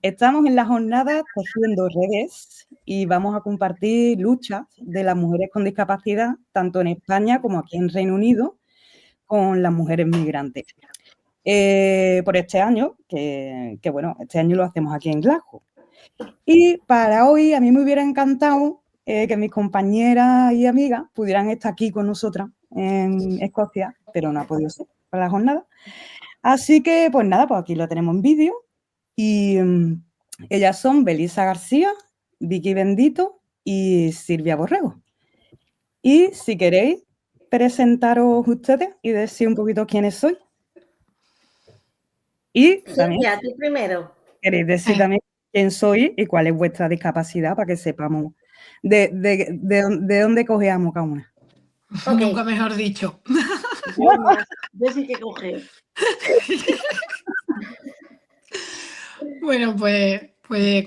Estamos en la jornada Tejiendo Redes y vamos a compartir luchas de las mujeres con discapacidad, tanto en España como aquí en Reino Unido, con las mujeres migrantes. Por este año, que bueno, este año lo hacemos aquí en Glasgow. Y para hoy a mí me hubiera encantado que mis compañeras y amigas pudieran estar aquí con nosotras en Escocia, pero no ha podido ser para la jornada. Así que, pues nada, pues aquí lo tenemos en vídeo. Y ellas son Belisa García, Vicky Bendito y Silvia Borrego. Y si queréis presentaros ustedes y decir un poquito quiénes sois. Y también Silvia, tú primero. queréis decir también quién sois y cuál es vuestra discapacidad para que sepamos de dónde cogeamos cada una. Okay. Nunca mejor dicho. Yo sí que coge. Bueno, pues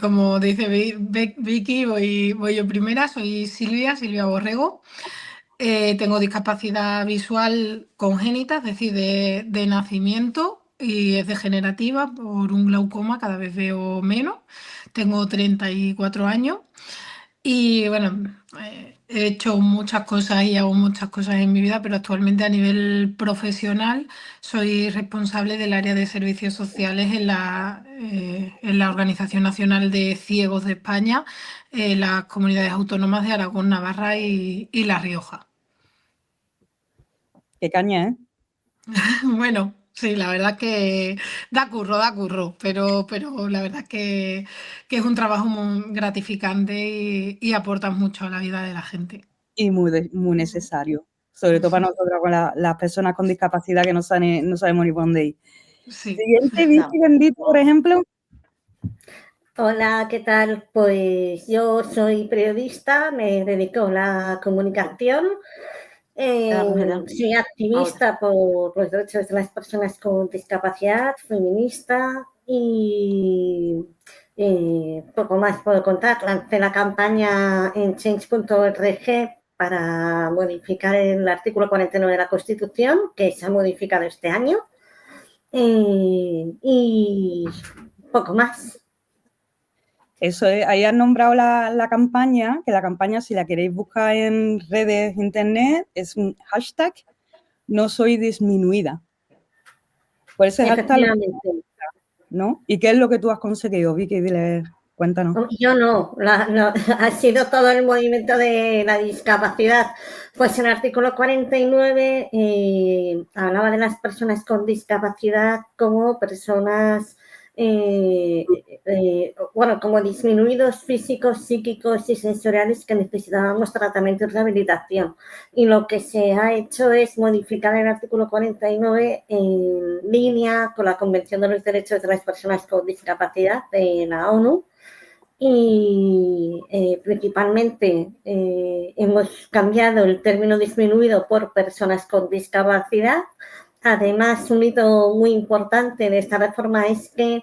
como dice Vicky, voy yo primera. Soy Silvia Borrego. Tengo discapacidad visual congénita, es decir, de nacimiento, y es degenerativa por un glaucoma, cada vez veo menos. Tengo 34 años y bueno, he hecho muchas cosas y hago muchas cosas en mi vida, pero actualmente a nivel profesional soy responsable del área de servicios sociales en la Organización Nacional de Ciegos de España, en las comunidades autónomas de Aragón, Navarra y La Rioja. Qué caña, ¿eh? Bueno, sí, la verdad que da curro, pero la verdad que es un trabajo muy gratificante y aporta mucho a la vida de la gente. Y muy necesario, sobre todo para nosotros, con las personas con discapacidad que no sabemos ni por dónde ir. Sí. Siguiente, Vicky Bendito, por ejemplo. Hola, ¿qué tal? Pues yo soy periodista, me dedico a la comunicación, soy activista por los derechos de las personas con discapacidad, feminista y poco más puedo contar. Lancé la campaña en change.org para modificar el artículo 49 de la Constitución, que se ha modificado este año, y poco más. Eso es, ahí has nombrado la campaña, que la campaña, si la queréis buscar en redes internet, es un hashtag no soy disminuida. Por ese hashtag, ¿no? ¿Y qué es lo que tú has conseguido, Vicky? Dile, cuéntanos. Yo no, ha sido todo el movimiento de la discapacidad. Pues el artículo 49 hablaba de las personas con discapacidad como personas, como disminuidos físicos, psíquicos y sensoriales que necesitábamos tratamiento y rehabilitación. Y lo que se ha hecho es modificar el artículo 49 en línea con la Convención de los Derechos de las Personas con Discapacidad de la ONU. Y principalmente hemos cambiado el término disminuido por personas con discapacidad. Además, un hito muy importante de esta reforma es que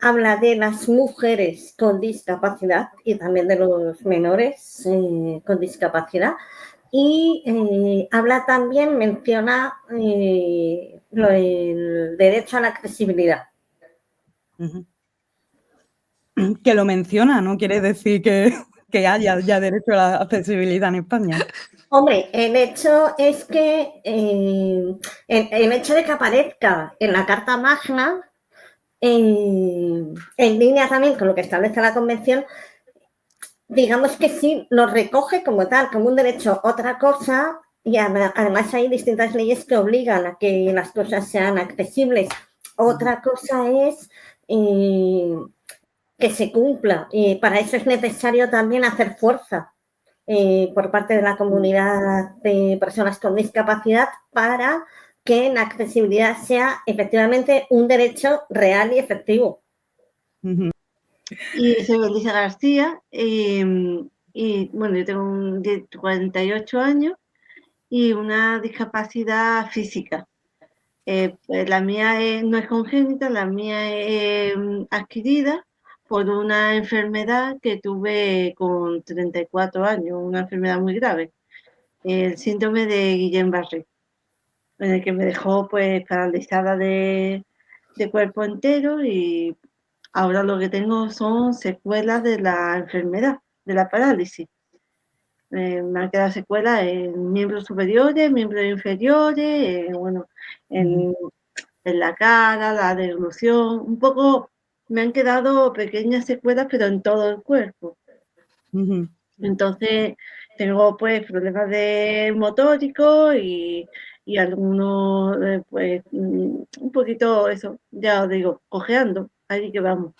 habla de las mujeres con discapacidad y también de los menores con discapacidad. Y habla también, menciona el derecho a la accesibilidad. Que lo menciona, no quiere decir que haya ya derecho a la accesibilidad en España. Hombre, el hecho es que el hecho de que aparezca en la Carta Magna, en línea también con lo que establece la Convención, digamos que sí lo recoge como tal, como un derecho. Otra cosa, y además hay distintas leyes que obligan a que las cosas sean accesibles. Otra cosa es que se cumpla, y para eso es necesario también hacer fuerza por parte de la comunidad de personas con discapacidad para que la accesibilidad sea efectivamente un derecho real y efectivo. Y soy Belisa García y bueno, yo tengo 48 años y una discapacidad física. Pues la mía no es congénita, la mía es adquirida por una enfermedad que tuve con 34 años, una enfermedad muy grave, el síndrome de Guillain-Barré, en el que me dejó pues paralizada de cuerpo entero y Ahora lo que tengo son secuelas de la enfermedad, de la parálisis. Me han quedado secuelas en miembros superiores, miembros inferiores, bueno, en la cara, la deglución, un poco me han quedado pequeñas secuelas, pero en todo el cuerpo. Entonces tengo pues problemas de motóricos y algunos pues un poquito eso, ya os digo, cojeando, ahí que vamos.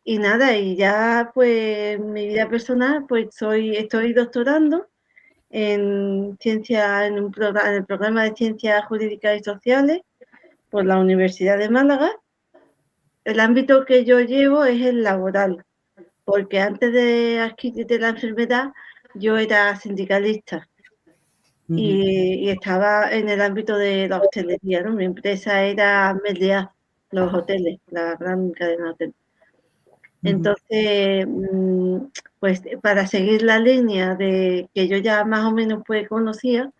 Y nada, y ya pues mi vida personal, pues estoy doctorando en ciencia, en el programa de Ciencias Jurídicas y Sociales por la Universidad de Málaga. El ámbito que yo llevo es el laboral, porque antes de la enfermedad yo era sindicalista y estaba en el ámbito de la hostelería, ¿no? Mi empresa era Meliá, los hoteles, la gran cadena de hoteles. Entonces, pues para seguir la línea de que yo ya más o menos pues conocía,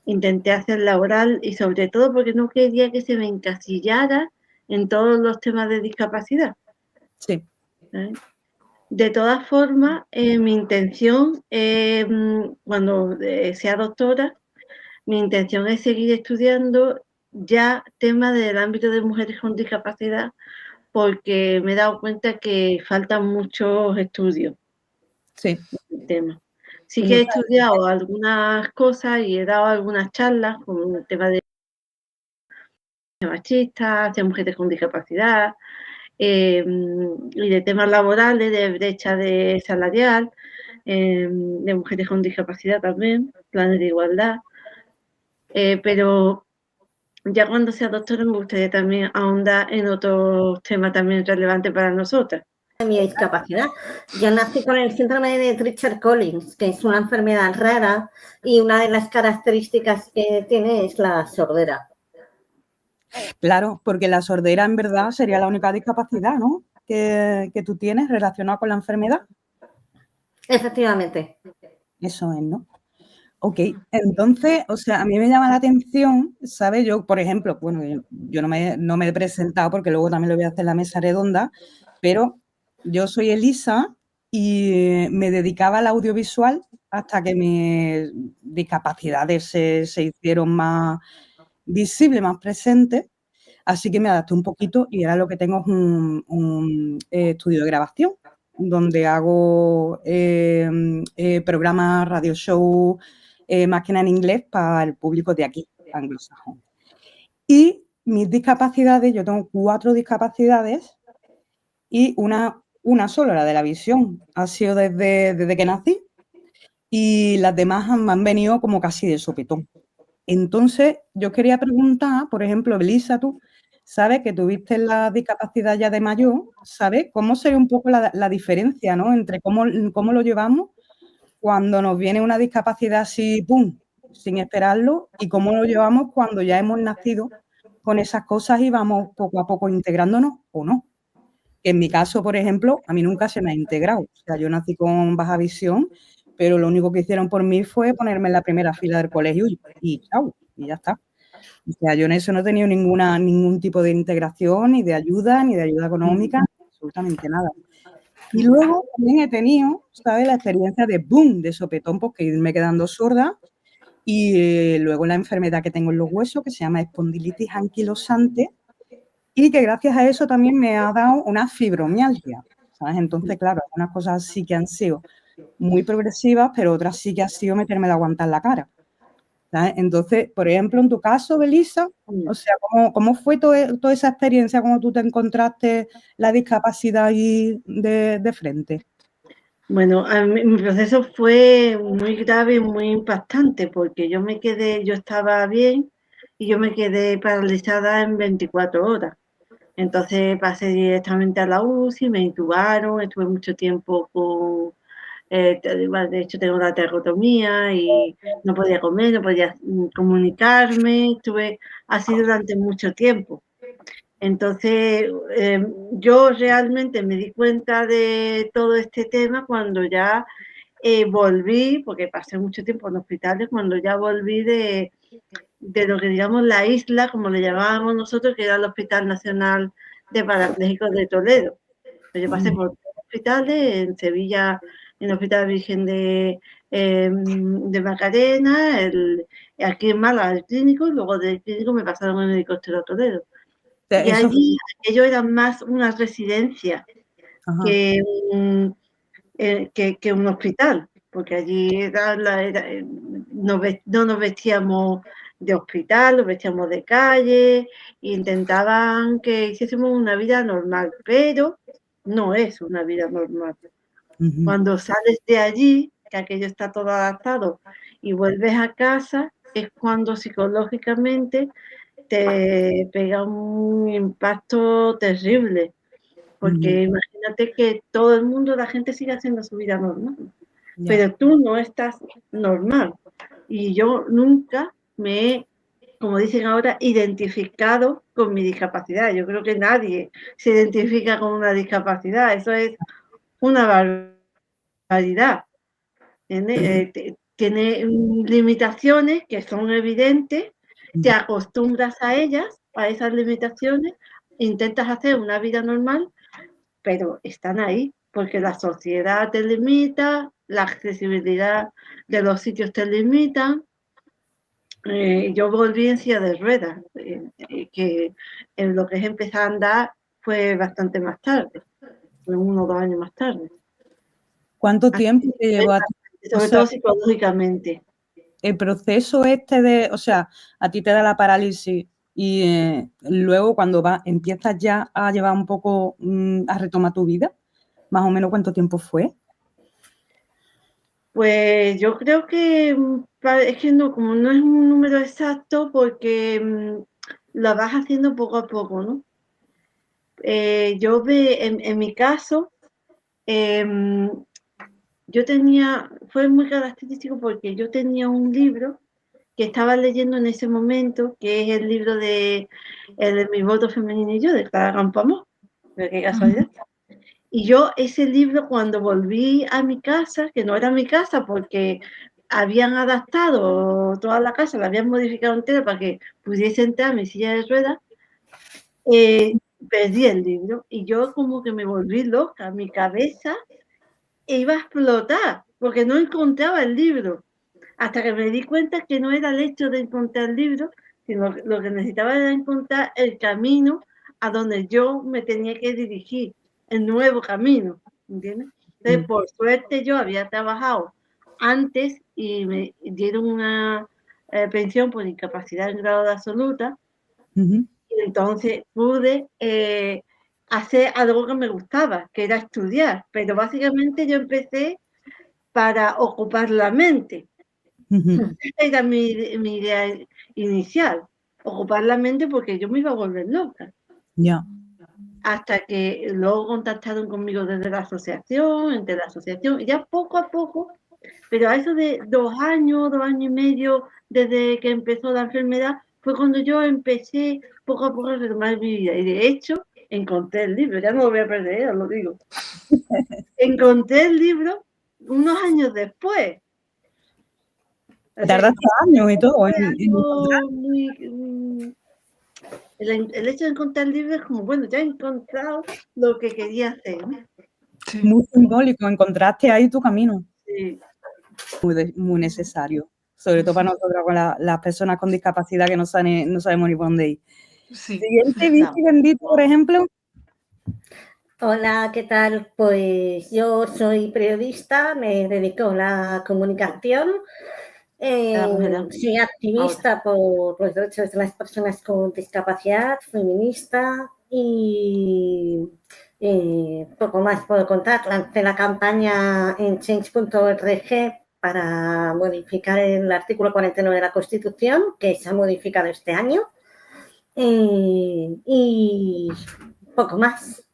intenté hacer laboral y sobre todo porque no quería que se me encasillara en todos los temas de discapacidad. Sí. De todas formas, mi intención, cuando sea doctora, mi intención es seguir estudiando ya temas del ámbito de mujeres con discapacidad, porque me he dado cuenta que faltan muchos estudios. Sí. El tema. Sí que he estudiado algunas cosas y he dado algunas charlas con el tema de machistas, de mujeres con discapacidad, y de temas laborales, de brecha salarial, de mujeres con discapacidad también, planes de igualdad. Pero ya cuando sea doctora me gustaría también ahondar en otros temas también relevantes para nosotras. Mi discapacidad. Yo nací con el síndrome de Treacher-Collins, que es una enfermedad rara y una de las características que tiene es la sordera. Claro, porque la sordera en verdad sería la única discapacidad, ¿no? Que tú tienes relacionada con la enfermedad. Efectivamente. Eso es, ¿no? Ok, entonces, o sea, a mí me llama la atención, ¿sabes? Yo, por ejemplo, bueno, yo no me he presentado porque luego también lo voy a hacer en la mesa redonda, pero yo soy Elisa y me dedicaba al audiovisual hasta que mis discapacidades se hicieron más visibles, más presentes. Así que me adapté un poquito y ahora lo que tengo es un estudio de grabación donde hago programas, radio show, más que nada en inglés para el público de aquí, anglosajón. Y mis discapacidades, yo tengo 4 discapacidades y una sola, la de la visión, ha sido desde que nací y las demás me han venido como casi de sopetón. Entonces, yo quería preguntar, por ejemplo, Belisa, tú sabes que tuviste la discapacidad ya de mayor, ¿sabes? ¿Cómo sería un poco la diferencia, ¿no? Entre cómo lo llevamos cuando nos viene una discapacidad así, ¡pum!, sin esperarlo, y cómo lo llevamos cuando ya hemos nacido con esas cosas y vamos poco a poco integrándonos o no. En mi caso, por ejemplo, a mí nunca se me ha integrado. O sea, yo nací con baja visión, pero lo único que hicieron por mí fue ponerme en la primera fila del colegio y chao, y ya está. O sea, yo en eso no he tenido ningún tipo de integración, ni de ayuda económica, absolutamente nada. Y luego también he tenido, ¿sabes?, la experiencia de boom, de sopetón, porque irme quedando sorda, y luego la enfermedad que tengo en los huesos, que se llama espondilitis anquilosante, y que gracias a eso también me ha dado una fibromialgia, ¿sabes? Entonces, claro, algunas cosas sí que han sido muy progresivas, pero otras sí que ha sido meterme de aguantar la cara, ¿sabes? Entonces, por ejemplo, en tu caso, Belisa, o sea, ¿cómo fue toda esa experiencia cuando tú te encontraste la discapacidad ahí de frente? Bueno, mi proceso fue muy grave y muy impactante porque yo estaba bien y yo me quedé paralizada en 24 horas. Entonces pasé directamente a la UCI, me intubaron, estuve mucho tiempo con, de hecho tengo una terrotomía y no podía comer, no podía comunicarme, estuve así durante mucho tiempo. Entonces, yo realmente me di cuenta de todo este tema cuando ya volví, porque pasé mucho tiempo en hospitales, cuando ya volví de lo que digamos la isla, como le llamábamos nosotros, que era el Hospital Nacional de Parapléjicos de Toledo. Yo pasé por hospitales, en Sevilla, en el Hospital Virgen de Macarena, aquí en Málaga el clínico, y luego del clínico me pasaron en el helicóptero a Toledo. Y Eso allí aquello era más una residencia que un hospital, porque allí no nos vestíamos de hospital, nos vestíamos de calle, e intentaban que hiciésemos una vida normal, pero no es una vida normal. Cuando sales de allí, que aquello está todo adaptado, y vuelves a casa, es cuando psicológicamente te pega un impacto terrible. Porque imagínate que todo el mundo, la gente sigue haciendo su vida normal, pero tú no estás normal. Y yo nunca me he, como dicen ahora, identificado con mi discapacidad. Yo creo que nadie se identifica con una discapacidad. Eso es una barbaridad. Tiene limitaciones que son evidentes, te acostumbras a ellas, a esas limitaciones, intentas hacer una vida normal, pero están ahí, porque la sociedad te limita, la accesibilidad de los sitios te limitan. Yo volví en silla de ruedas, que en lo que es empezar a andar fue bastante más tarde, fue 1 o 2 años más tarde. ¿Cuánto tiempo te llevó a ti? Sobre todo psicológicamente. El proceso o sea, a ti te da la parálisis y luego cuando empiezas ya a llevar un poco a retomar tu vida, más o menos ¿cuánto tiempo fue? Pues yo creo que es que no, como no es un número exacto, porque lo vas haciendo poco a poco, ¿no? En mi caso, fue muy característico porque yo tenía un libro que estaba leyendo en ese momento, que es el libro de Mi voto femenino y yo, de Clara Campoamor, qué casualidad. Y yo ese libro, cuando volví a mi casa, que no era mi casa porque habían adaptado toda la casa, la habían modificado entera para que pudiese entrar mi silla de ruedas, perdí el libro y yo como que me volví loca, mi cabeza iba a explotar porque no encontraba el libro. Hasta que me di cuenta que no era el hecho de encontrar el libro, sino lo que necesitaba era encontrar el camino a donde yo me tenía que dirigir, el nuevo camino, ¿entiendes? Entonces, por suerte, yo había trabajado antes y me dieron una pensión por incapacidad en grado de absoluta, y entonces pude hacer algo que me gustaba, que era estudiar, pero básicamente yo empecé para ocupar la mente. Era mi idea inicial, ocupar la mente porque yo me iba a volver loca. Hasta que luego contactaron conmigo desde la asociación, y ya poco a poco, pero a eso de 2 años, 2 años y medio, desde que empezó la enfermedad, fue cuando yo empecé poco a poco a retomar mi vida. Y de hecho, encontré el libro, ya no lo voy a perder, os lo digo. Encontré el libro unos años después. Tardaste años y todo. El hecho de encontrar el libro es como, bueno, ya he encontrado lo que quería hacer, ¿no? Sí. Muy simbólico, encontraste ahí tu camino. Sí. Muy necesario, sobre todo para nosotros, con las personas con discapacidad que no sabemos ni por dónde ir. Sí. Siguiente, Vicky Bendito, por ejemplo. Hola, ¿qué tal? Pues yo soy periodista, me dedico a la comunicación. Soy activista por los derechos de las personas con discapacidad, feminista y poco más puedo contar. Lancé la campaña en change.org para modificar el artículo 49 de la Constitución, que se ha modificado este año, y poco más.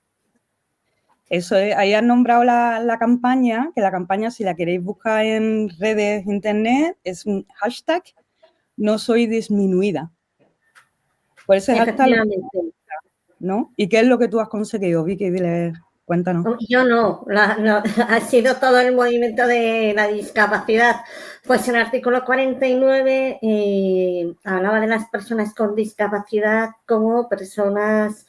Eso es, ahí has nombrado la campaña, que la campaña, si la queréis buscar en redes internet, es un hashtag no soy disminuida. Por ese hashtag, ¿no? ¿Y qué es lo que tú has conseguido, Vicky? Dile. Cuéntanos. Yo no, ha sido todo el movimiento de la discapacidad. Pues el artículo 49 hablaba de las personas con discapacidad como personas,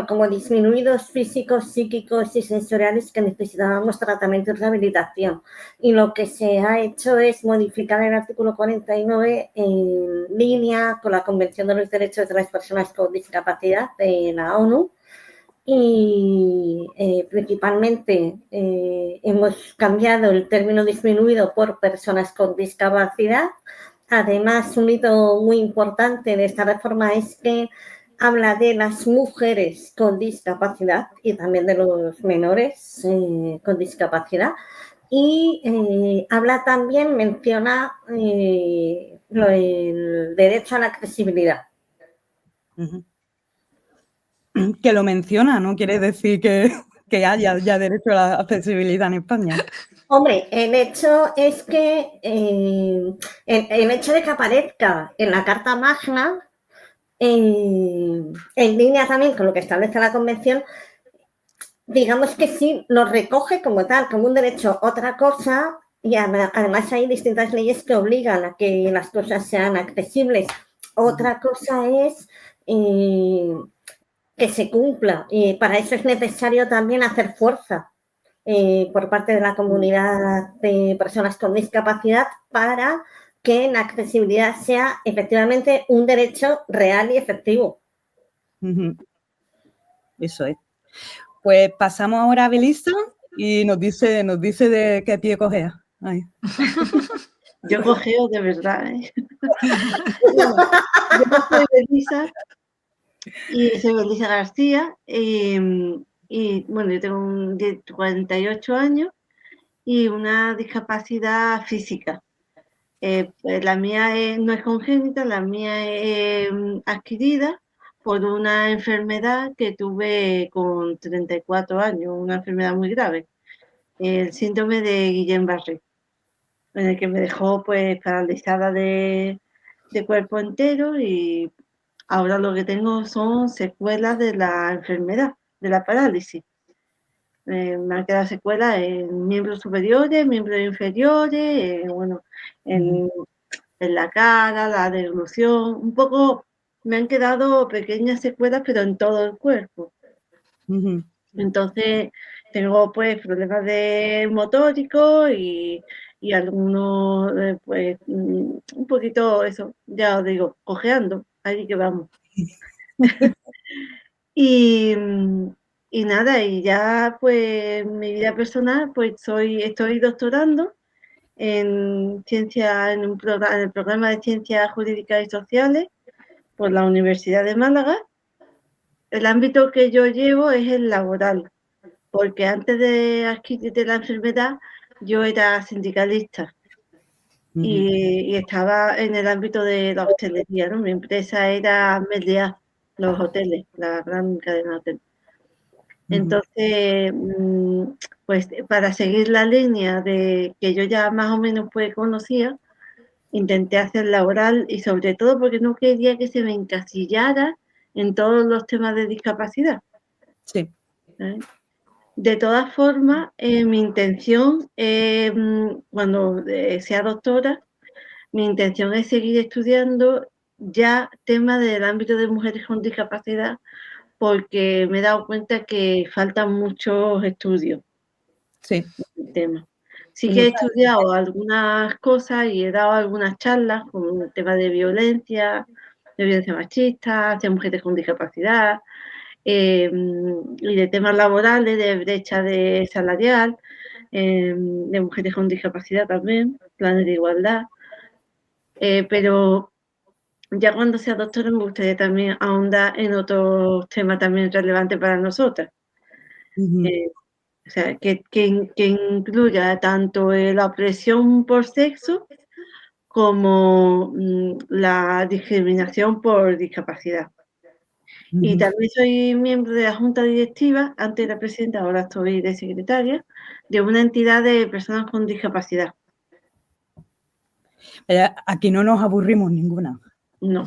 como disminuidos físicos, psíquicos y sensoriales que necesitábamos tratamiento y rehabilitación. Y lo que se ha hecho es modificar el artículo 49 en línea con la Convención de los Derechos de las Personas con Discapacidad de la ONU. Y principalmente hemos cambiado el término disminuido por personas con discapacidad. Además, un hito muy importante de esta reforma es que habla de las mujeres con discapacidad y también de los menores con discapacidad. Y habla también, menciona el derecho a la accesibilidad. Uh-huh. Que lo menciona, no quiere decir que haya ya derecho a la accesibilidad en España. Hombre, el hecho es que el hecho de que aparezca en la Carta Magna, en línea también con lo que establece la Convención, digamos que sí lo recoge como tal, como un derecho. Otra cosa, y además hay distintas leyes que obligan a que las cosas sean accesibles. Otra cosa es que se cumpla, y para eso es necesario también hacer fuerza por parte de la comunidad de personas con discapacidad para que la accesibilidad sea efectivamente un derecho real y efectivo. Uh-huh. Eso es. Pues pasamos ahora a Belisa y nos dice de qué pie cojea. Ay. Yo cojeo de verdad, ¿eh? Bueno, yo soy Belisa y soy Belisa García y bueno, yo tengo 48 años y una discapacidad física. La mía no es congénita, la mía es adquirida por una enfermedad que tuve con 34 años, una enfermedad muy grave, el síndrome de Guillain-Barré, en el que me dejó pues paralizada de cuerpo entero y ahora lo que tengo son secuelas de la enfermedad, de la parálisis. Me han quedado secuelas en miembros superiores, miembros inferiores, en la cara, la deglución, un poco me han quedado pequeñas secuelas, pero en todo el cuerpo. Uh-huh. Entonces tengo pues problemas de motóricos y algunos pues un poquito eso, ya os digo, cojeando, ahí que vamos. y nada, y ya pues mi vida personal, pues estoy doctorando en ciencia, en el programa de Ciencias Jurídicas y Sociales por la Universidad de Málaga. El ámbito que yo llevo es el laboral, porque antes de adquirir la enfermedad yo era sindicalista y estaba en el ámbito de la hostelería, ¿no? Mi empresa era Meliá, los hoteles, la gran cadena de hoteles. Entonces, pues para seguir la línea de que yo ya más o menos pues conocía, intenté hacer laboral y sobre todo porque no quería que se me encasillara en todos los temas de discapacidad. Sí. De todas formas, mi intención, cuando sea doctora, mi intención es seguir estudiando ya temas del ámbito de mujeres con discapacidad, porque me he dado cuenta que faltan muchos estudios. Sí. En el tema. Sí que he estudiado algunas cosas y he dado algunas charlas con el tema de violencia machista, hacia mujeres con discapacidad, y de temas laborales, de brecha salarial, de mujeres con discapacidad también, planes de igualdad. Pero ya cuando sea doctora me gustaría también ahondar en otros temas también relevantes para nosotras. O sea, que incluya tanto la opresión por sexo como la discriminación por discapacidad. Y también soy miembro de la Junta Directiva, antes era presidenta, ahora estoy de secretaria, de una entidad de personas con discapacidad. Aquí no nos aburrimos ninguna. No.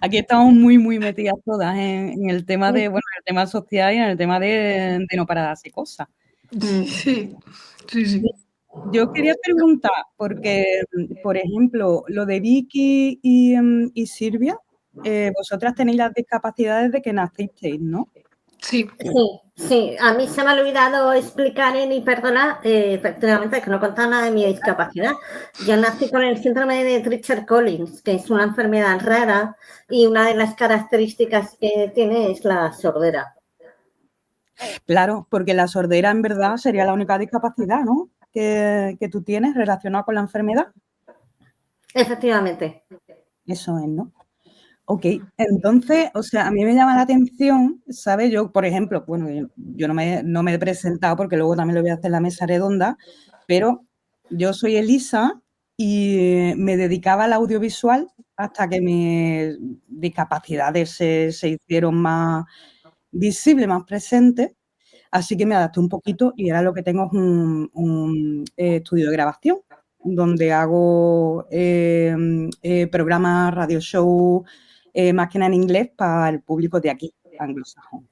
Aquí estamos muy, muy metidas todas en el tema de, bueno, en el tema social y en el tema de no parar de hacer cosas. Sí, sí, sí. Yo quería preguntar, porque, por ejemplo, lo de Vicky y Silvia, vosotras tenéis las discapacidades de que nacisteis, ¿no? Sí, Sí, sí. A mí se me ha olvidado explicar en Hipérgola, efectivamente, que no contaba nada de mi discapacidad. Yo nací con el síndrome de Treacher-Collins, que es una enfermedad rara y una de las características que tiene es la sordera. Claro, porque la sordera en verdad sería la única discapacidad, ¿no? Que tú tienes relacionada con la enfermedad. Efectivamente. Eso es, ¿no? Ok, entonces, o sea, a mí me llama la atención, ¿sabes? Yo, por ejemplo, bueno, yo no me he presentado porque luego también lo voy a hacer en la mesa redonda, pero yo soy Elisa y me dedicaba al audiovisual hasta que mis discapacidades se hicieron más visibles, más presentes, así que me adapté un poquito y ahora lo que tengo es un estudio de grabación donde hago programas, radio show, más que nada en inglés para el público de aquí, anglosajón.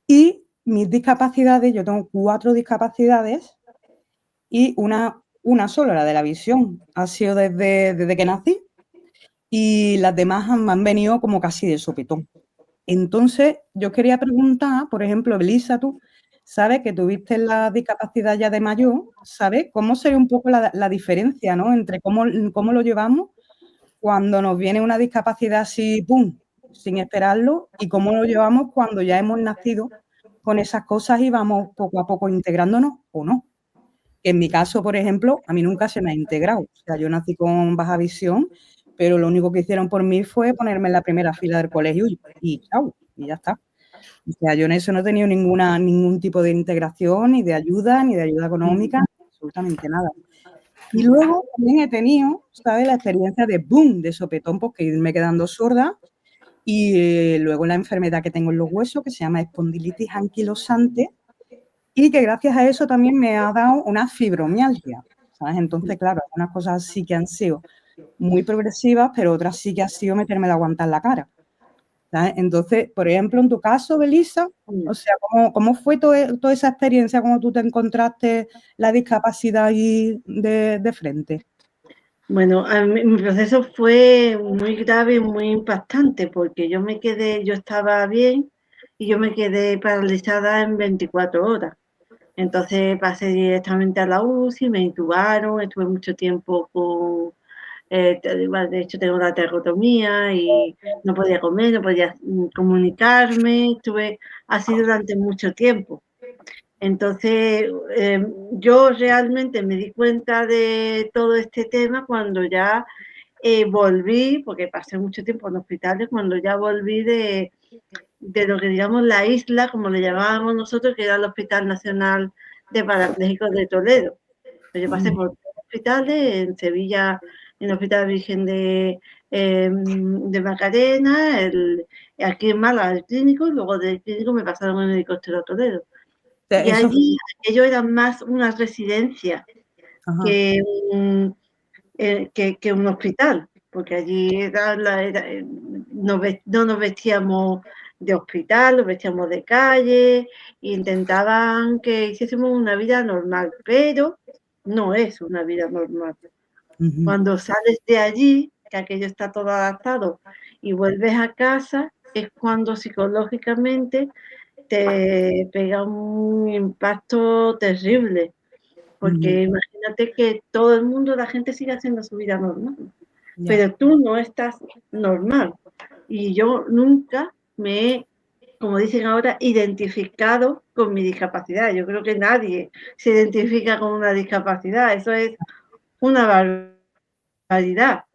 Y mis discapacidades, yo tengo 4 discapacidades y una sola, la de la visión, ha sido desde que nací y las demás me han venido como casi de sopetón. Entonces, yo quería preguntar, por ejemplo, Belisa, tú sabes que tuviste la discapacidad ya de mayor, ¿sabes? ¿Cómo sería un poco la diferencia, ¿no? Entre cómo lo llevamos cuando nos viene una discapacidad así, ¡pum!, sin esperarlo, y cómo lo llevamos cuando ya hemos nacido con esas cosas y vamos poco a poco integrándonos o no. En mi caso, por ejemplo, a mí nunca se me ha integrado. O sea, yo nací con baja visión, pero lo único que hicieron por mí fue ponerme en la primera fila del colegio y chao, y ya está. O sea, yo en eso no he tenido ningún tipo de integración, ni de ayuda económica, absolutamente nada. Y luego también he tenido, ¿sabes?, la experiencia de boom, de sopetón, porque irme quedando sorda. Y luego la enfermedad que tengo en los huesos, que se llama espondilitis anquilosante, y que gracias a eso también me ha dado una fibromialgia, ¿sabes? Entonces, claro, algunas cosas sí que han sido muy progresivas, pero otras sí que ha sido meterme de aguantar la cara, ¿sabes? Entonces, por ejemplo, en tu caso, Belisa, o sea, ¿cómo fue toda esa experiencia cuando tú te encontraste la discapacidad ahí de frente? Bueno, mi proceso fue muy grave y muy impactante porque yo estaba bien y yo me quedé paralizada en 24 horas. Entonces pasé directamente a la UCI, me intubaron, estuve mucho tiempo con, de hecho tengo una terrotomía y no podía comer, no podía comunicarme, estuve así durante mucho tiempo. Entonces, yo realmente me di cuenta de todo este tema cuando ya volví, porque pasé mucho tiempo en hospitales, cuando ya volví de lo que digamos la isla, como le llamábamos nosotros, que era el Hospital Nacional de Parapléjicos de Toledo. Yo pasé por hospitales, en Sevilla, en el Hospital Virgen de Macarena, aquí en Málaga el clínico, y luego del clínico me pasaron en el helicóptero a Toledo. Y Eso, allí aquello era más una residencia que un hospital, porque allí no nos vestíamos de hospital, nos vestíamos de calle, e intentaban que hiciésemos una vida normal, pero no es una vida normal. Cuando sales de allí, que aquello está todo adaptado, y vuelves a casa, es cuando psicológicamente te pega un impacto terrible, porque imagínate que todo el mundo, la gente sigue haciendo su vida normal, pero tú no estás normal. Y yo nunca me he, como dicen ahora, identificado con mi discapacidad. Yo creo que nadie se identifica con una discapacidad. Eso es una barbaridad.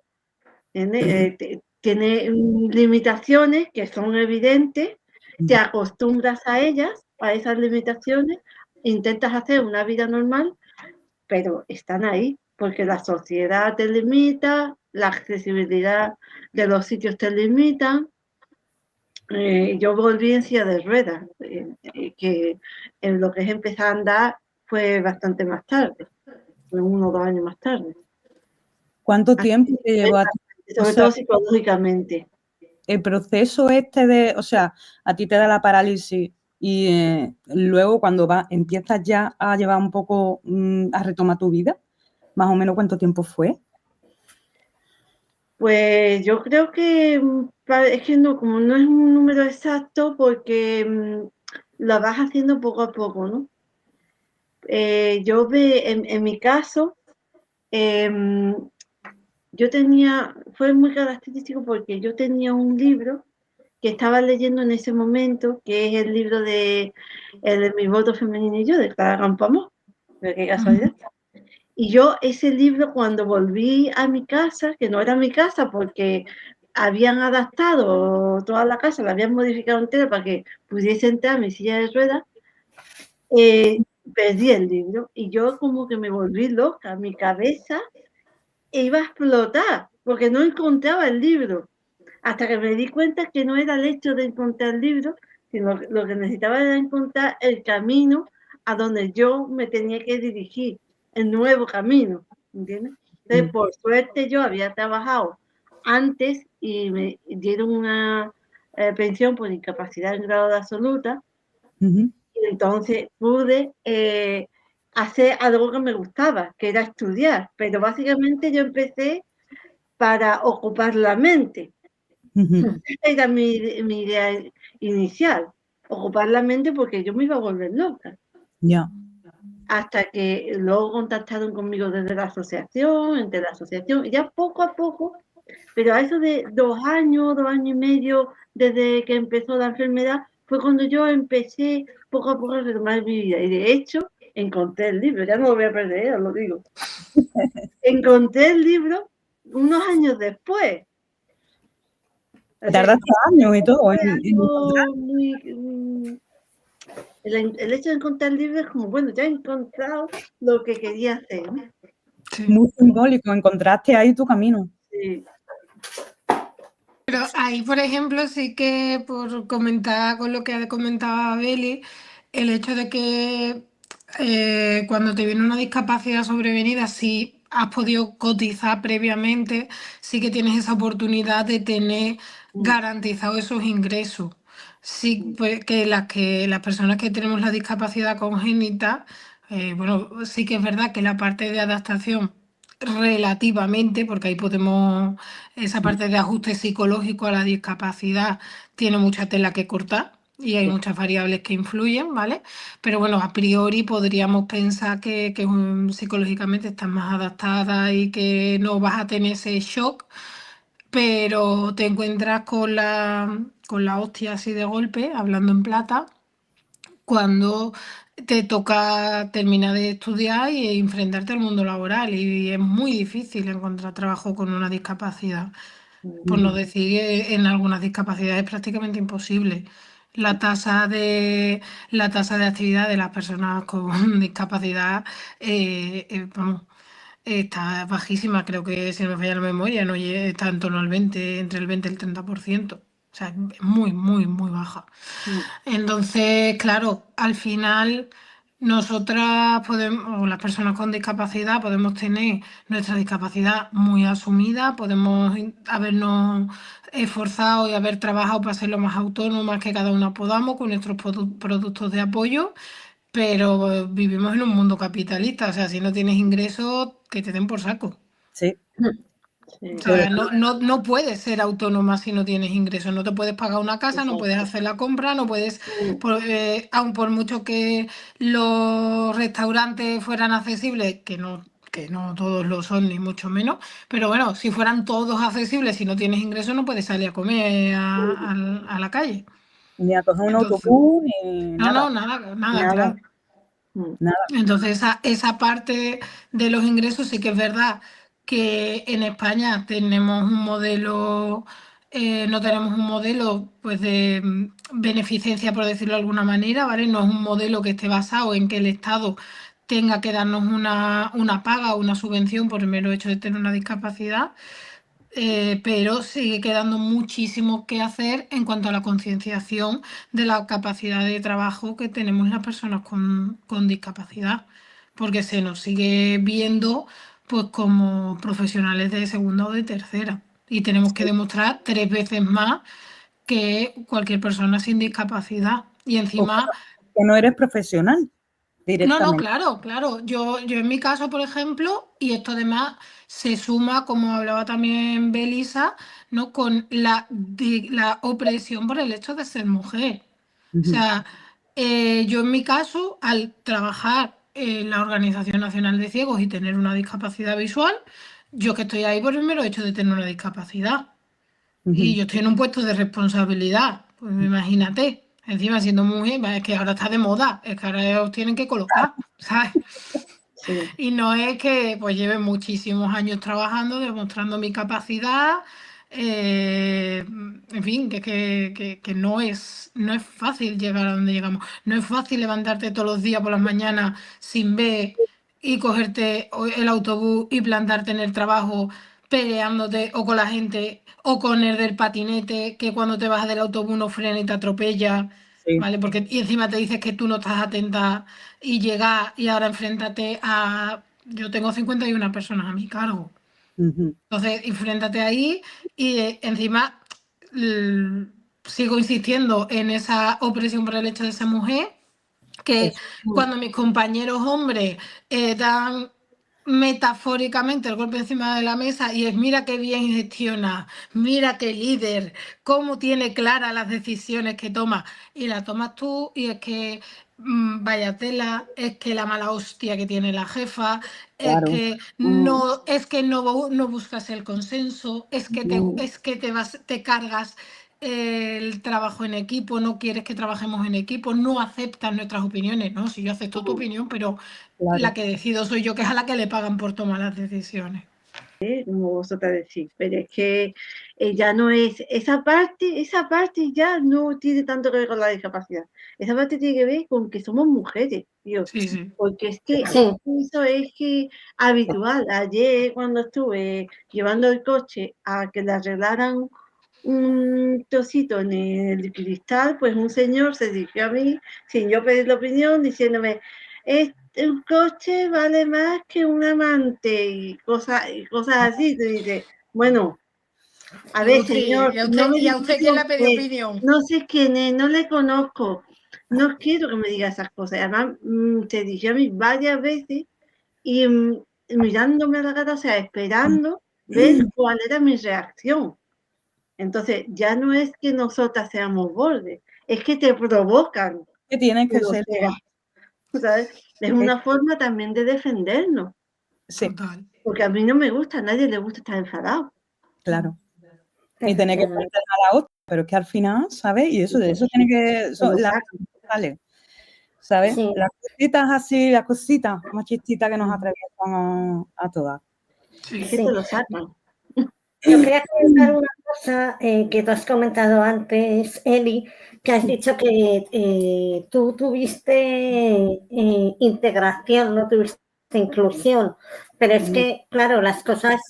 Tiene limitaciones que son evidentes, te acostumbras a ellas, a esas limitaciones, intentas hacer una vida normal, pero están ahí, porque la sociedad te limita, la accesibilidad de los sitios te limitan. Yo volví en silla de ruedas, que en lo que es empezar a andar fue bastante más tarde, fue 1 o 2 años más tarde. ¿Cuánto tiempo te llevó a ti sobre todo psicológicamente. El proceso este de, o sea, a ti te da la parálisis y luego cuando empiezas ya a llevar un poco, a retomar tu vida, más o menos ¿cuánto tiempo fue? Pues yo creo que es que no, como no es un número exacto, porque lo vas haciendo poco a poco, ¿no? En mi caso, fue muy característico porque yo tenía un libro que estaba leyendo en ese momento, que es el libro de Mi voto femenino y yo, de Clara Campoamor. Pero qué casualidad. Y yo ese libro, cuando volví a mi casa, que no era mi casa porque habían adaptado toda la casa, la habían modificado entera para que pudiese entrar mi silla de ruedas, perdí el libro y yo como que me volví loca, mi cabeza iba a explotar porque no encontraba el libro. Hasta que me di cuenta que no era el hecho de encontrar el libro, sino lo que necesitaba era encontrar el camino a donde yo me tenía que dirigir, el nuevo camino, ¿entiendes? Entonces, por suerte, yo había trabajado antes y me dieron una pensión por incapacidad en grado de absoluta, y entonces pude hacer algo que me gustaba, que era estudiar, pero básicamente yo empecé para ocupar la mente. Era mi idea inicial, ocupar la mente porque yo me iba a volver loca. Ya. Hasta que luego contactaron conmigo desde la asociación, entre la asociación, y ya poco a poco, pero a eso de 2 años, 2 años y medio, desde que empezó la enfermedad, fue cuando yo empecé poco a poco a retomar mi vida. Y de hecho, encontré el libro, ya no lo voy a perder, os lo digo. Encontré el libro unos años después. Tardaste años y todo el hecho de encontrar el libro es como, bueno, ya he encontrado lo que quería hacer, ¿no? Sí. Muy simbólico, encontraste ahí tu camino. Sí. Pero ahí, por ejemplo, sí que por comentar con lo que comentaba Beli, el hecho de que cuando te viene una discapacidad sobrevenida, si has podido cotizar previamente, sí que tienes esa oportunidad de tener garantizados esos ingresos. Sí, pues que las personas que tenemos la discapacidad congénita, bueno, sí que es verdad que la parte de adaptación relativamente, porque ahí podemos, esa parte de ajuste psicológico a la discapacidad tiene mucha tela que cortar y hay muchas variables que influyen, ¿vale? Pero bueno, a priori podríamos pensar que psicológicamente estás más adaptada y que no vas a tener ese shock, pero te encuentras con la hostia así de golpe, hablando en plata, cuando te toca terminar de estudiar y enfrentarte al mundo laboral. Y es muy difícil encontrar trabajo con una discapacidad. Por no decir que en algunas discapacidades es prácticamente imposible. La tasa de actividad de las personas con discapacidad vamos, está bajísima, creo que si no me falla la memoria, no está en torno al 20, entre el 20 y el 30%. O sea, es muy, muy, muy baja. Entonces, claro, al final nosotras podemos, o las personas con discapacidad, podemos tener nuestra discapacidad muy asumida, podemos habernos esforzado y haber trabajado para ser lo más autónomas que cada una podamos con nuestros productos de apoyo, pero vivimos en un mundo capitalista, o sea, si no tienes ingresos, que te den por saco. Sí. O sea, no puedes ser autónoma si no tienes ingresos, no te puedes pagar una casa, no puedes hacer la compra, no puedes, aun por mucho que los restaurantes fueran accesibles, que no todos lo son, ni mucho menos, pero bueno, si fueran todos accesibles, si no tienes ingresos, no puedes salir a comer a la calle. Ni a coger un Entonces, autobús, ni nada. nada, claro. Nada. Entonces, esa parte de los ingresos sí que es verdad que en España tenemos un modelo, no tenemos un modelo pues de beneficencia, por decirlo de alguna manera, ¿vale? No es un modelo que esté basado en que el Estado tenga que darnos una paga o una subvención por el mero hecho de tener una discapacidad. Pero sigue quedando muchísimo que hacer en cuanto a la concienciación de la capacidad de trabajo que tenemos las personas con discapacidad, porque se nos sigue viendo pues como profesionales de segunda o de tercera. y tenemos que demostrar 3 veces más que cualquier persona sin discapacidad. Y encima... Que no eres profesional No, directamente. claro. Yo en mi caso, por ejemplo, y esto además se suma, como hablaba también Belisa, ¿no? Con la opresión por el hecho de ser mujer. O sea, yo en mi caso, al trabajar en la Organización Nacional de Ciegos y tener una discapacidad visual, yo que estoy ahí por el mero hecho de tener una discapacidad. Y yo estoy en un puesto de responsabilidad, pues imagínate, encima siendo mujer, es que ahora está de moda, es que ahora os tienen que colocar, ¿sabes? Sí. Y no es que pues lleve muchísimos años trabajando, demostrando mi capacidad, en fin, que no es fácil llegar a donde llegamos, no es fácil levantarte todos los días por las mañanas sin ver y cogerte el autobús y plantarte en el trabajo peleándote o con la gente o con el del patinete que cuando te bajas del autobús no frena y te atropella, Sí. ¿vale? Porque, y encima te dices que tú no estás atenta y llegar y ahora enfréntate a... Yo tengo 51 personas a mi cargo. Entonces, enfréntate ahí y encima sigo insistiendo en esa opresión por el hecho de ser mujer, que cuando mis compañeros hombres dan metafóricamente el golpe encima de la mesa y es mira qué bien gestiona, mira qué líder, cómo tiene claras las decisiones que toma y la tomas tú y es que vaya tela, es que la mala hostia que tiene la jefa, Claro. es que no buscas el consenso, es que te cargas el trabajo en equipo, no quieres que trabajemos en equipo, no aceptas nuestras opiniones, ¿no? Si yo acepto tu opinión, pero Claro. la que decido soy yo, que es a la que le pagan por tomar las decisiones. Como vosotras decís, pero es que ya no es, esa parte ya no tiene tanto que ver con la discapacidad, esa parte tiene que ver con que somos mujeres, tío. Sí. Porque es que eso es que habitual. Ayer cuando estuve llevando el coche a que le arreglaran un trocito en el cristal, pues un señor se dirigió a mí sin yo pedir la opinión diciéndome, un coche vale más que un amante y cosas así. Te dice, bueno, a ver, señor, no me ¿Y a usted quién le ha pedido dice, opinión? no sé quién es, no le conozco, no quiero que me diga esas cosas. Además, te dije a mí varias veces y mirándome a la cara, o sea, esperando ver cuál era mi reacción. Entonces, ya no es que nosotras seamos bordes, es que te provocan. Que tienes que lo ser. seas, ¿sabes? Es una forma también de defendernos. Sí, Total. Porque a mí no me gusta, a nadie le gusta estar enfadado. claro. Y tener que enfrentar a la otra, pero es que al final, ¿sabes? Y de eso tiene que... Sale, ¿sabes? Sí. Las cositas así, las cositas más chistitas que nos atraviesan a todas. Sí. Es que te lo sacan. Yo quería comentar una cosa que tú has comentado antes, Eli, que has dicho que tú tuviste integración, no tuviste inclusión, pero es que, claro, las cosas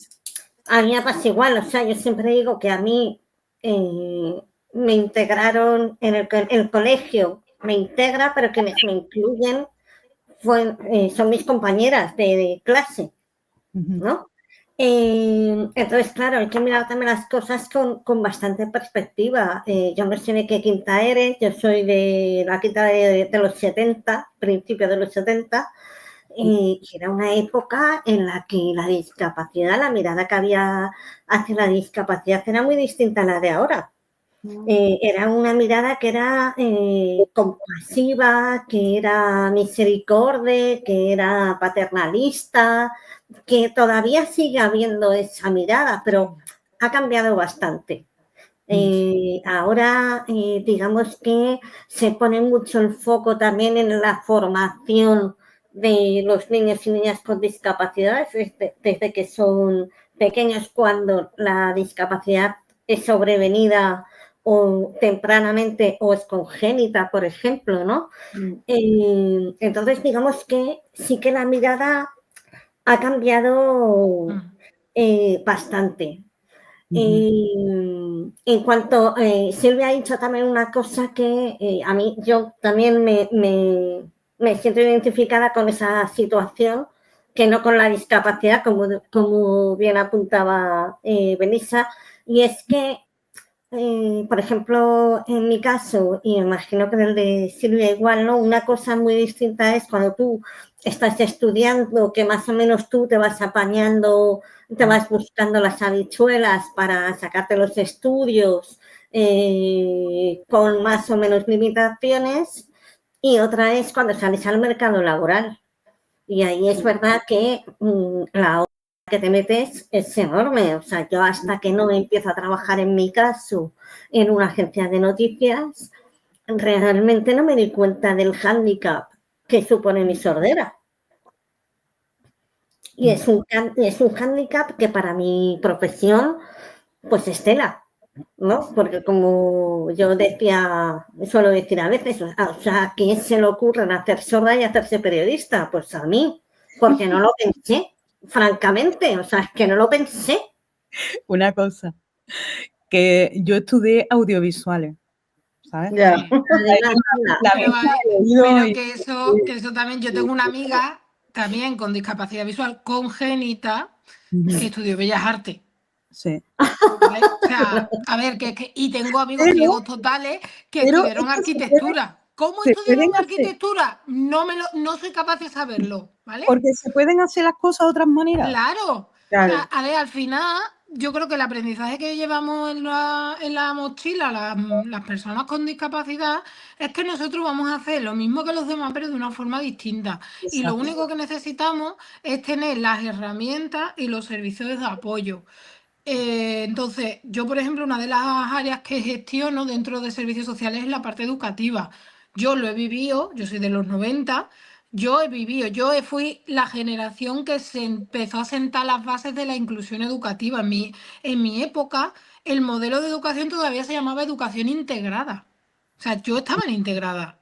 a mí me pasa igual, o sea, yo siempre digo que a mí me integraron en el colegio, me integra, pero quienes me incluyen son mis compañeras de clase, ¿no? Entonces, claro, hay que mirar también las cosas con bastante perspectiva. Yo no sé de qué quinta eres, yo soy de la quinta de los 70, principios de los 70, y era una época en la que la discapacidad, la mirada que había hacia la discapacidad era muy distinta a la de ahora. Era una mirada que era compasiva, que era misericordia, que era paternalista, que todavía sigue habiendo esa mirada, pero ha cambiado bastante. Ahora, digamos que se pone mucho el foco también en la formación de los niños y niñas con discapacidades desde que son pequeños, cuando la discapacidad es sobrevenida o tempranamente o es congénita, por ejemplo, ¿no? Entonces, digamos que sí que la mirada ha cambiado bastante. En cuanto, Silvia ha dicho también una cosa que a mí, yo también me siento identificada con esa situación, que no con la discapacidad, como bien apuntaba Belisa, y es que, por ejemplo, en mi caso, y imagino que en el de Silvia igual, ¿no? Una cosa muy distinta es cuando tú estás estudiando, que más o menos tú te vas apañando, te vas buscando las habichuelas para sacarte los estudios con más o menos limitaciones, y otra es cuando sales al mercado laboral. Y ahí es verdad que la hora que te metes es enorme. O sea, yo hasta que no empiezo a trabajar, en mi caso, en una agencia de noticias, realmente no me di cuenta del hándicap que supone mi sordera. Y es un hándicap que para mi profesión, pues es tela, ¿no? Porque como yo suelo decir a veces, o sea, ¿a quién se le ocurre hacer sorda y hacerse periodista? Pues a mí, porque no lo pensé, francamente, o sea, es que no lo pensé. Una cosa, que yo estudié audiovisuales, ¿sabes? Ya. Pero que eso también, yo tengo una amiga también con discapacidad visual congénita que estudió Bellas Artes. Sí. ¿Vale? O sea, a ver, y tengo amigos ciegos totales que estudiaron arquitectura. ¿Cómo estudiaron arquitectura? No soy capaz de saberlo, ¿vale? Porque se pueden hacer las cosas de otras maneras. Claro. O sea, a ver, al final, yo creo que el aprendizaje que llevamos en la mochila, las personas con discapacidad, es que nosotros vamos a hacer lo mismo que los demás, pero de una forma distinta. Exacto. Y lo único que necesitamos es tener las herramientas y los servicios de apoyo. Entonces, yo, por ejemplo, una de las áreas que gestiono dentro de servicios sociales es la parte educativa. Yo lo he vivido, yo soy de los 90, yo fui la generación que se empezó a sentar las bases de la inclusión educativa. En mi época, el modelo de educación todavía se llamaba educación integrada. O sea, yo estaba en integrada.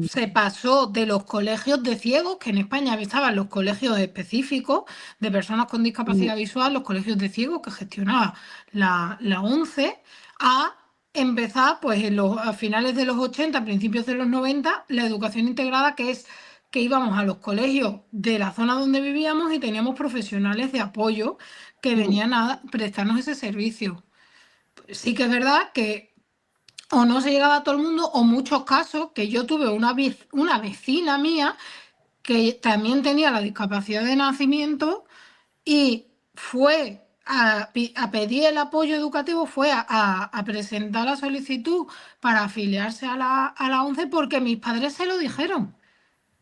Se pasó de los colegios de ciegos, que en España estaban los colegios específicos de personas con discapacidad visual, los colegios de ciegos que gestionaba la ONCE, a empezar pues a finales de los 80, principios de los 90, la educación integrada, que es que íbamos a los colegios de la zona donde vivíamos y teníamos profesionales de apoyo que venían a prestarnos ese servicio. Sí que es verdad que o no se llegaba a todo el mundo, o muchos casos que yo tuve una vecina mía que también tenía la discapacidad de nacimiento y fue a pedir el apoyo educativo, fue a presentar la solicitud para afiliarse a la ONCE porque mis padres se lo dijeron.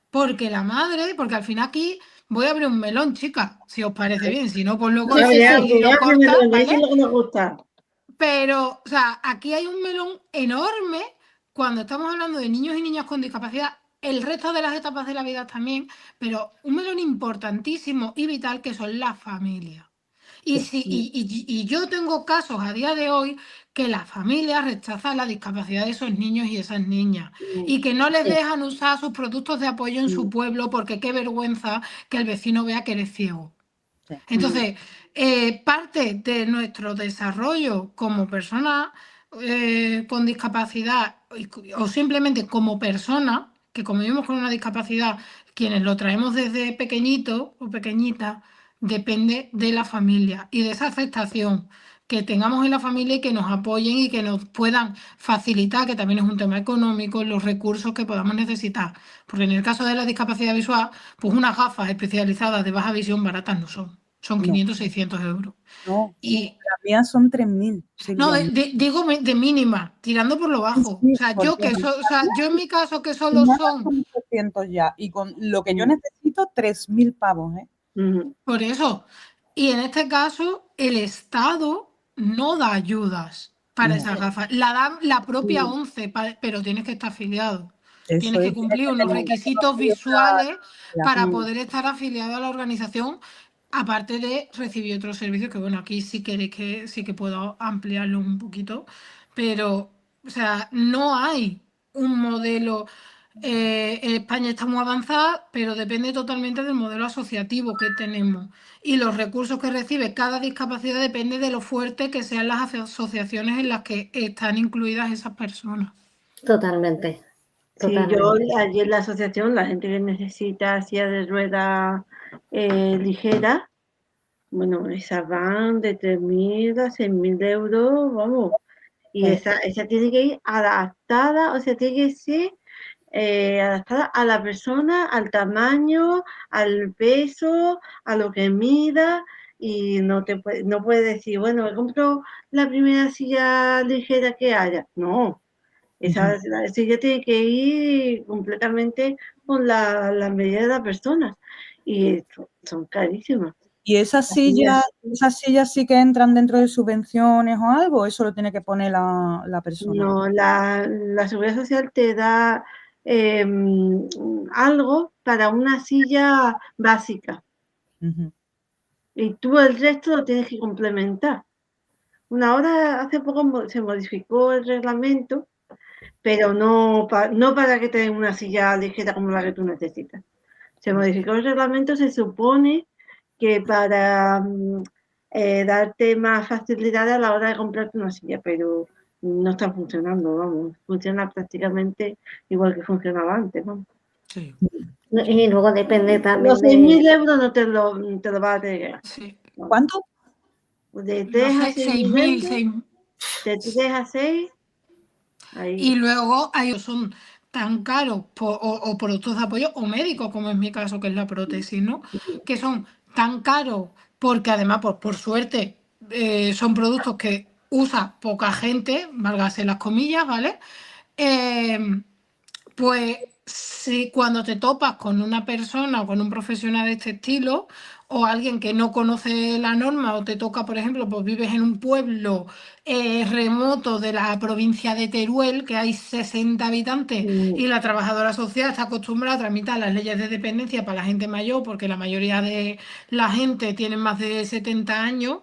Porque la madre, porque al final aquí voy a abrir un melón, chicas, si os parece bien, si no, pues luego lo cortas, ¿vale? Pero, o sea, aquí hay un melón enorme cuando estamos hablando de niños y niñas con discapacidad, el resto de las etapas de la vida también, pero un melón importantísimo y vital que son las familias. Y yo tengo casos a día de hoy que las familias rechazan la discapacidad de esos niños y esas niñas y que no les dejan usar sus productos de apoyo en su pueblo porque qué vergüenza que el vecino vea que eres ciego. Entonces, parte de nuestro desarrollo como persona con discapacidad o simplemente como persona, que convivimos con una discapacidad, quienes lo traemos desde pequeñito o pequeñita, depende de la familia y de esa aceptación que tengamos en la familia y que nos apoyen y que nos puedan facilitar, que también es un tema económico, los recursos que podamos necesitar. Porque en el caso de la discapacidad visual, pues unas gafas especializadas de baja visión baratas no son. Son 500, 600 euros. No, las mías son 3.000. No, digo de mínima, tirando por lo bajo. Sí, o sea, yo en mi caso que solo son 800 ya, y con lo que yo necesito, 3.000 pavos, ¿eh? Por eso. Y en este caso, el Estado no da ayudas para esas gafas. La da la propia ONCE, pero tienes que estar afiliado. Tienes que cumplir unos requisitos visuales para poder estar afiliado a la organización, aparte de recibir otros servicios, que bueno, aquí si queréis que sí que puedo ampliarlo un poquito, pero, o sea, no hay un modelo. En España está muy avanzada, pero depende totalmente del modelo asociativo que tenemos. Y los recursos que recibe cada discapacidad depende de lo fuerte que sean las asociaciones en las que están incluidas esas personas. Totalmente. Sí, yo allí en la asociación, la gente que necesita silla de ruedas ligera, bueno, esas van de 3.000 a 6.000 euros, vamos. Y esa tiene que ir adaptada, o sea, tiene que ser adaptada a la persona, al tamaño, al peso, a lo que mida. Y no puedes decir, bueno, me compro la primera silla ligera que haya. No, esa silla tiene que ir completamente con la medida de la persona. Y son carísimas. ¿Y esas sillas sí que entran dentro de subvenciones o algo? ¿Eso lo tiene que poner la persona? No, la Seguridad Social te da algo para una silla básica. Y tú el resto lo tienes que complementar. Hace poco se modificó el reglamento, pero no para que te den una silla ligera como la que tú necesitas. Se modificó el reglamento, se supone que para darte más facilidad a la hora de comprarte una silla, pero no está funcionando, vamos. Funciona prácticamente igual que funcionaba antes, ¿no? Sí. Y luego depende también Los 6.000 euros no te lo va a tener. Sí. ¿Cuánto? De 3 a 6.000 euros, de 3 a 6. Ahí. Y luego hay son tan caros o productos de apoyo o médicos, como es mi caso, que es la prótesis, ¿no? Que son tan caros porque además, pues, por suerte, son productos que usa poca gente, válgase las comillas, ¿vale? Pues si cuando te topas con una persona o con un profesional de este estilo o alguien que no conoce la norma o te toca, por ejemplo, pues vives en un pueblo remoto de la provincia de Teruel, que hay 60 habitantes y la trabajadora social está acostumbrada a tramitar las leyes de dependencia para la gente mayor, porque la mayoría de la gente tiene más de 70 años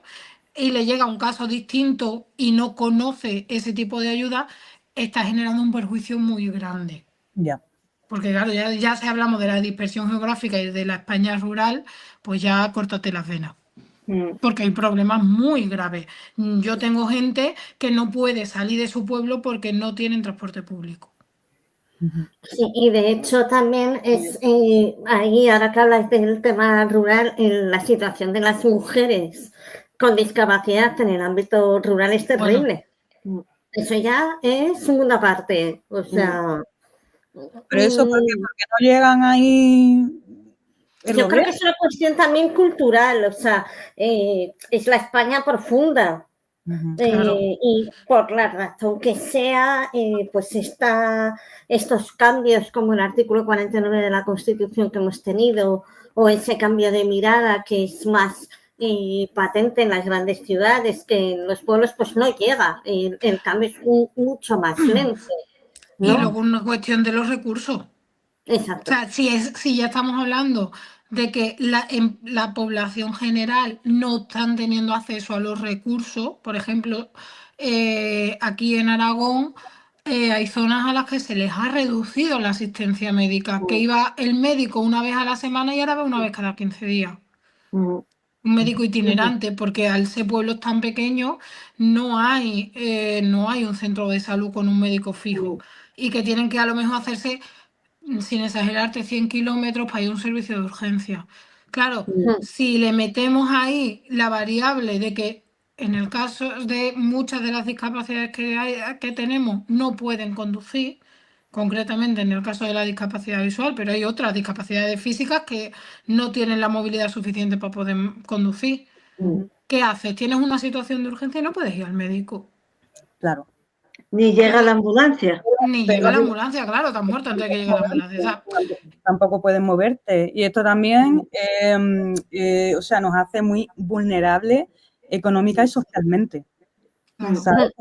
y le llega un caso distinto y no conoce ese tipo de ayuda, está generando un perjuicio muy grande. Ya. Porque claro, ya si hablamos de la dispersión geográfica y de la España rural, pues ya córtate las venas. Porque hay problemas muy graves. Yo tengo gente que no puede salir de su pueblo porque no tienen transporte público. Sí, y de hecho también es ahí, ahora que hablas del tema rural, la situación de las mujeres con discapacidad en el ámbito rural es terrible. Bueno. Eso ya es segunda parte, o sea... ¿Pero eso por qué? ¿Porque no llegan ahí? Yo creo que es una cuestión también cultural, o sea, es la España profunda. Claro. Y por la razón que sea, pues estos cambios como el artículo 49 de la Constitución que hemos tenido o ese cambio de mirada que es más patente en las grandes ciudades, que en los pueblos pues no llega, el cambio es mucho más lento, ¿no? Y luego una cuestión de los recursos. Exacto. O sea, si ya estamos hablando de que la población general no están teniendo acceso a los recursos, por ejemplo, aquí en Aragón hay zonas a las que se les ha reducido la asistencia médica, que iba el médico una vez a la semana y ahora va una vez cada 15 días. Un médico itinerante, porque al ser pueblos tan pequeños no hay un centro de salud con un médico fijo y que tienen que a lo mejor hacerse, sin exagerarte, 100 kilómetros para ir a un servicio de urgencia. Claro, si le metemos ahí la variable de que en el caso de muchas de las discapacidades que tenemos no pueden conducir, concretamente en el caso de la discapacidad visual, pero hay otras discapacidades físicas que no tienen la movilidad suficiente para poder conducir. ¿Qué haces? Tienes una situación de urgencia y no puedes ir al médico. Claro. Ni llega la ambulancia. Ni llega la ambulancia, claro, estás muerto antes de que llegue la ambulancia. Tampoco puedes moverte. Y esto también, o sea, nos hace muy vulnerables económica y socialmente. Claro. ¿Sabes?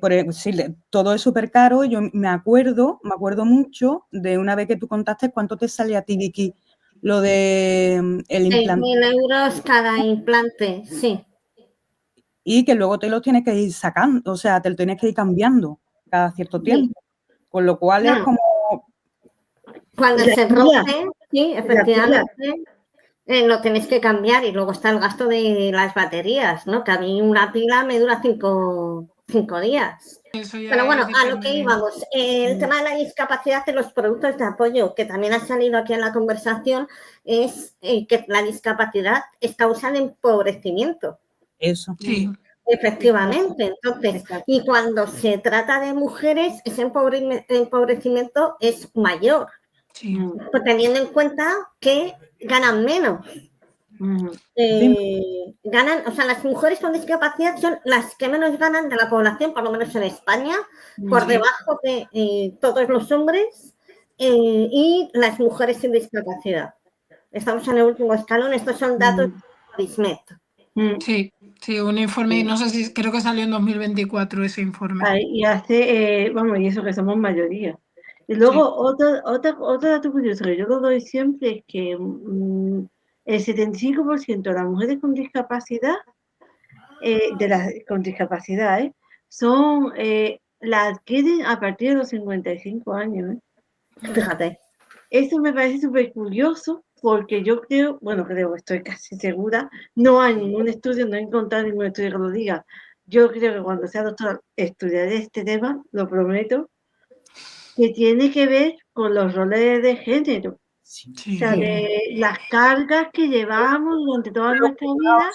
Porque sí, todo es súper caro. Yo me acuerdo mucho de una vez que tú contaste cuánto te sale a ti, Vicky, lo de el implante. 6.000 euros cada implante, sí. Y que luego te lo tienes que ir sacando, o sea, te lo tienes que ir cambiando cada cierto tiempo. Con lo cual es como... Cuando se rompe, sí, efectivamente, lo tenéis que cambiar y luego está el gasto de las baterías, ¿no? Que a mí una pila me dura 5 días. Eso ya Pero bueno, es a lo que depende de- íbamos, el tema de la discapacidad de los productos de apoyo, que también ha salido aquí en la conversación, es que la discapacidad es causa de empobrecimiento. Eso. Sí, Efectivamente, entonces, Exacto. y cuando se trata de mujeres, ese empobrecimiento es mayor, sí. pues teniendo en cuenta que ganan menos. Ganan, o sea, las mujeres con discapacidad son las que menos ganan de la población, por lo menos en España, por Sí. debajo de todos los hombres y las mujeres sin discapacidad. Estamos en el último escalón, estos son datos de ISMET. Sí, sí, un informe, no sé si creo que salió en 2024 ese informe. Y hace, vamos, y eso que somos mayoría. Y luego, otro dato curioso que yo lo doy siempre es que el 75% de las mujeres con discapacidad, con discapacidad, son, la adquieren a partir de los 55 años. Fíjate. Esto me parece súper curioso porque yo creo, estoy casi segura, no hay ningún estudio, no he encontrado ningún estudio que lo diga. Yo creo que cuando sea doctora estudiaré este tema, lo prometo, que tiene que ver con los roles de género. Sí. O sea, de las cargas que llevamos durante toda nuestra vida,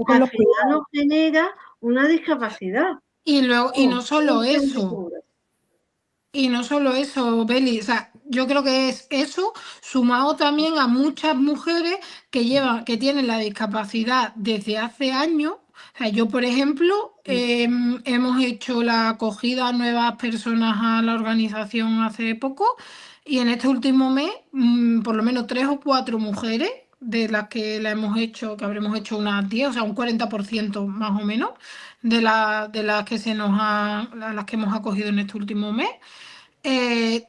que al final nos genera una discapacidad. Y luego, y no solo Estoy eso. segura. Y no solo eso, Beli, o sea, yo creo que es eso, sumado también a muchas mujeres que tienen la discapacidad desde hace años. O sea, yo, por ejemplo, hemos hecho la acogida a nuevas personas a la organización hace poco y en este último mes, por lo menos 3 o 4 mujeres de las que la hemos hecho, que habremos hecho unas 10, o sea, un 40% más o menos de las que a las que hemos acogido en este último mes.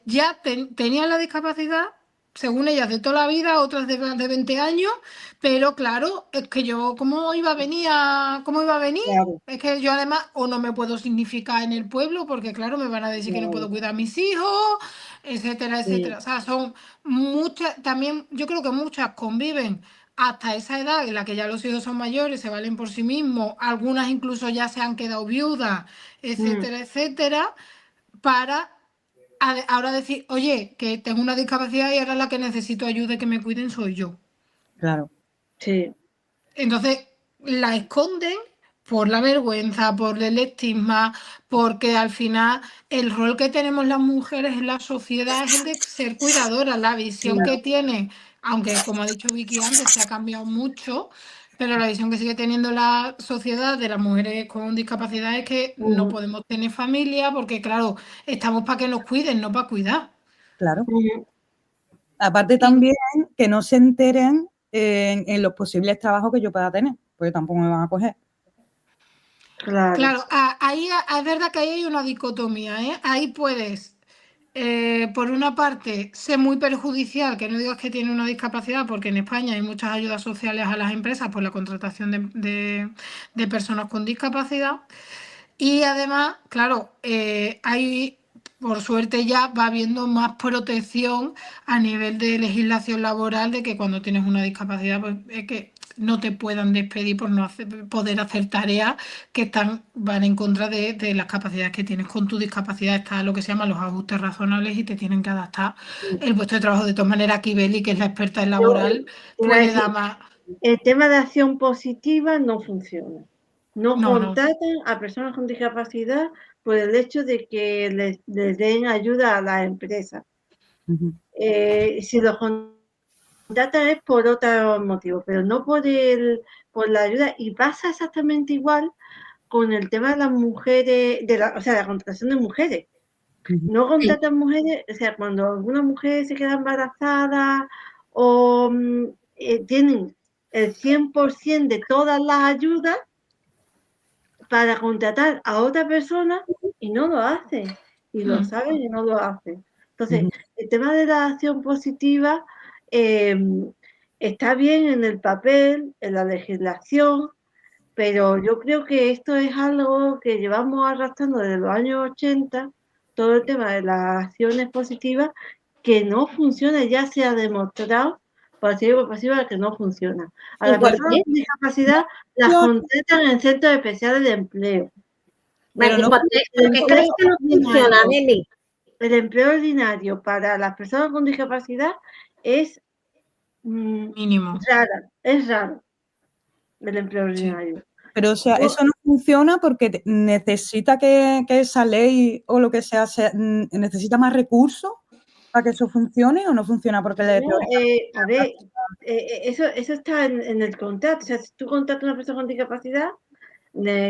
Ya tenían la discapacidad, según ellas, de toda la vida, otras de más de 20 años, pero claro, es que yo, ¿cómo iba a venir? Claro. Es que yo además o no me puedo significar en el pueblo, porque claro, me van a decir que no puedo cuidar a mis hijos, etcétera, etcétera. O sea, son muchas, también yo creo que muchas conviven hasta esa edad en la que ya los hijos son mayores, se valen por sí mismos, algunas incluso ya se han quedado viudas, etcétera, etcétera, para ahora decir, oye, que tengo una discapacidad y ahora la que necesito ayuda y que me cuiden soy yo. Claro. Sí. Entonces, la esconden por la vergüenza, por el estigma, porque al final el rol que tenemos las mujeres en la sociedad es el de ser cuidadoras. La visión que tienen, aunque como ha dicho Vicky antes, se ha cambiado mucho, pero la visión que sigue teniendo la sociedad de las mujeres con discapacidad es que no podemos tener familia porque, claro, estamos para que nos cuiden, no para cuidar. Claro. Aparte también que no se enteren en los posibles trabajos que yo pueda tener, porque tampoco me van a coger. Claro, ahí es verdad que ahí hay una dicotomía, ¿eh? Ahí puedes, por una parte, ser muy perjudicial, que no digas que tiene una discapacidad, porque en España hay muchas ayudas sociales a las empresas por la contratación de personas con discapacidad. Y además, claro, hay, por suerte ya va habiendo más protección a nivel de legislación laboral de que cuando tienes una discapacidad, pues es que no te puedan despedir por no poder hacer tareas que van en contra de las capacidades que tienes con tu discapacidad. Está lo que se llama los ajustes razonables y te tienen que adaptar el puesto de trabajo. De todas maneras, aquí Beli, que es la experta en laboral, puede dar más. El tema de acción positiva no funciona. No No. contratan a personas con discapacidad por el hecho de que les den ayuda a las empresas. Si los contratan es por otro motivo, pero no por la ayuda. Y pasa exactamente igual con el tema de las mujeres, o sea, la contratación de mujeres. No contratan mujeres, o sea, cuando alguna mujer se queda embarazada o tienen el 100% de todas las ayudas para contratar a otra persona y no lo hacen. Y lo saben y no lo hacen. Entonces, el tema de la acción positiva está bien en el papel, en la legislación, pero yo creo que esto es algo que llevamos arrastrando desde los años 80, todo el tema de las acciones positivas, que no funciona, ya se ha demostrado por activa y por pasiva que no funciona. A las personas con discapacidad las contratan en centros especiales de empleo. Pero no ¿Por qué crees que no funciona, Meli? El empleo ordinario para las personas con discapacidad es Mínimo. es raro el empleo ordinario. Pero, o sea, eso no funciona porque necesita que esa ley o lo que sea, necesita más recursos para que eso funcione, o no funciona porque a ver, eso está en el contrato. O sea, si tú contratas a una persona con discapacidad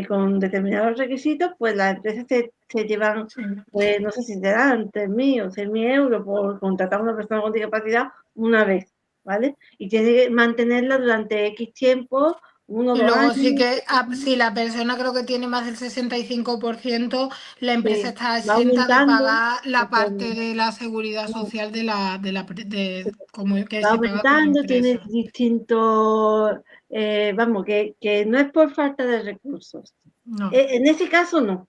con determinados requisitos, pues las empresas se llevan, pues no sé si te dan 3.000 o 6.000 euros por contratar a una persona con discapacidad una vez, ¿vale? Y tiene que mantenerla durante X tiempo, 1 o 2 Luego años. sí que si la persona creo que tiene más del 65%, la empresa está exenta de pagar la parte de la seguridad social como que va se paga como aumentando, tiene empresa. distintos, vamos, que no es por falta de recursos. No. En ese caso no.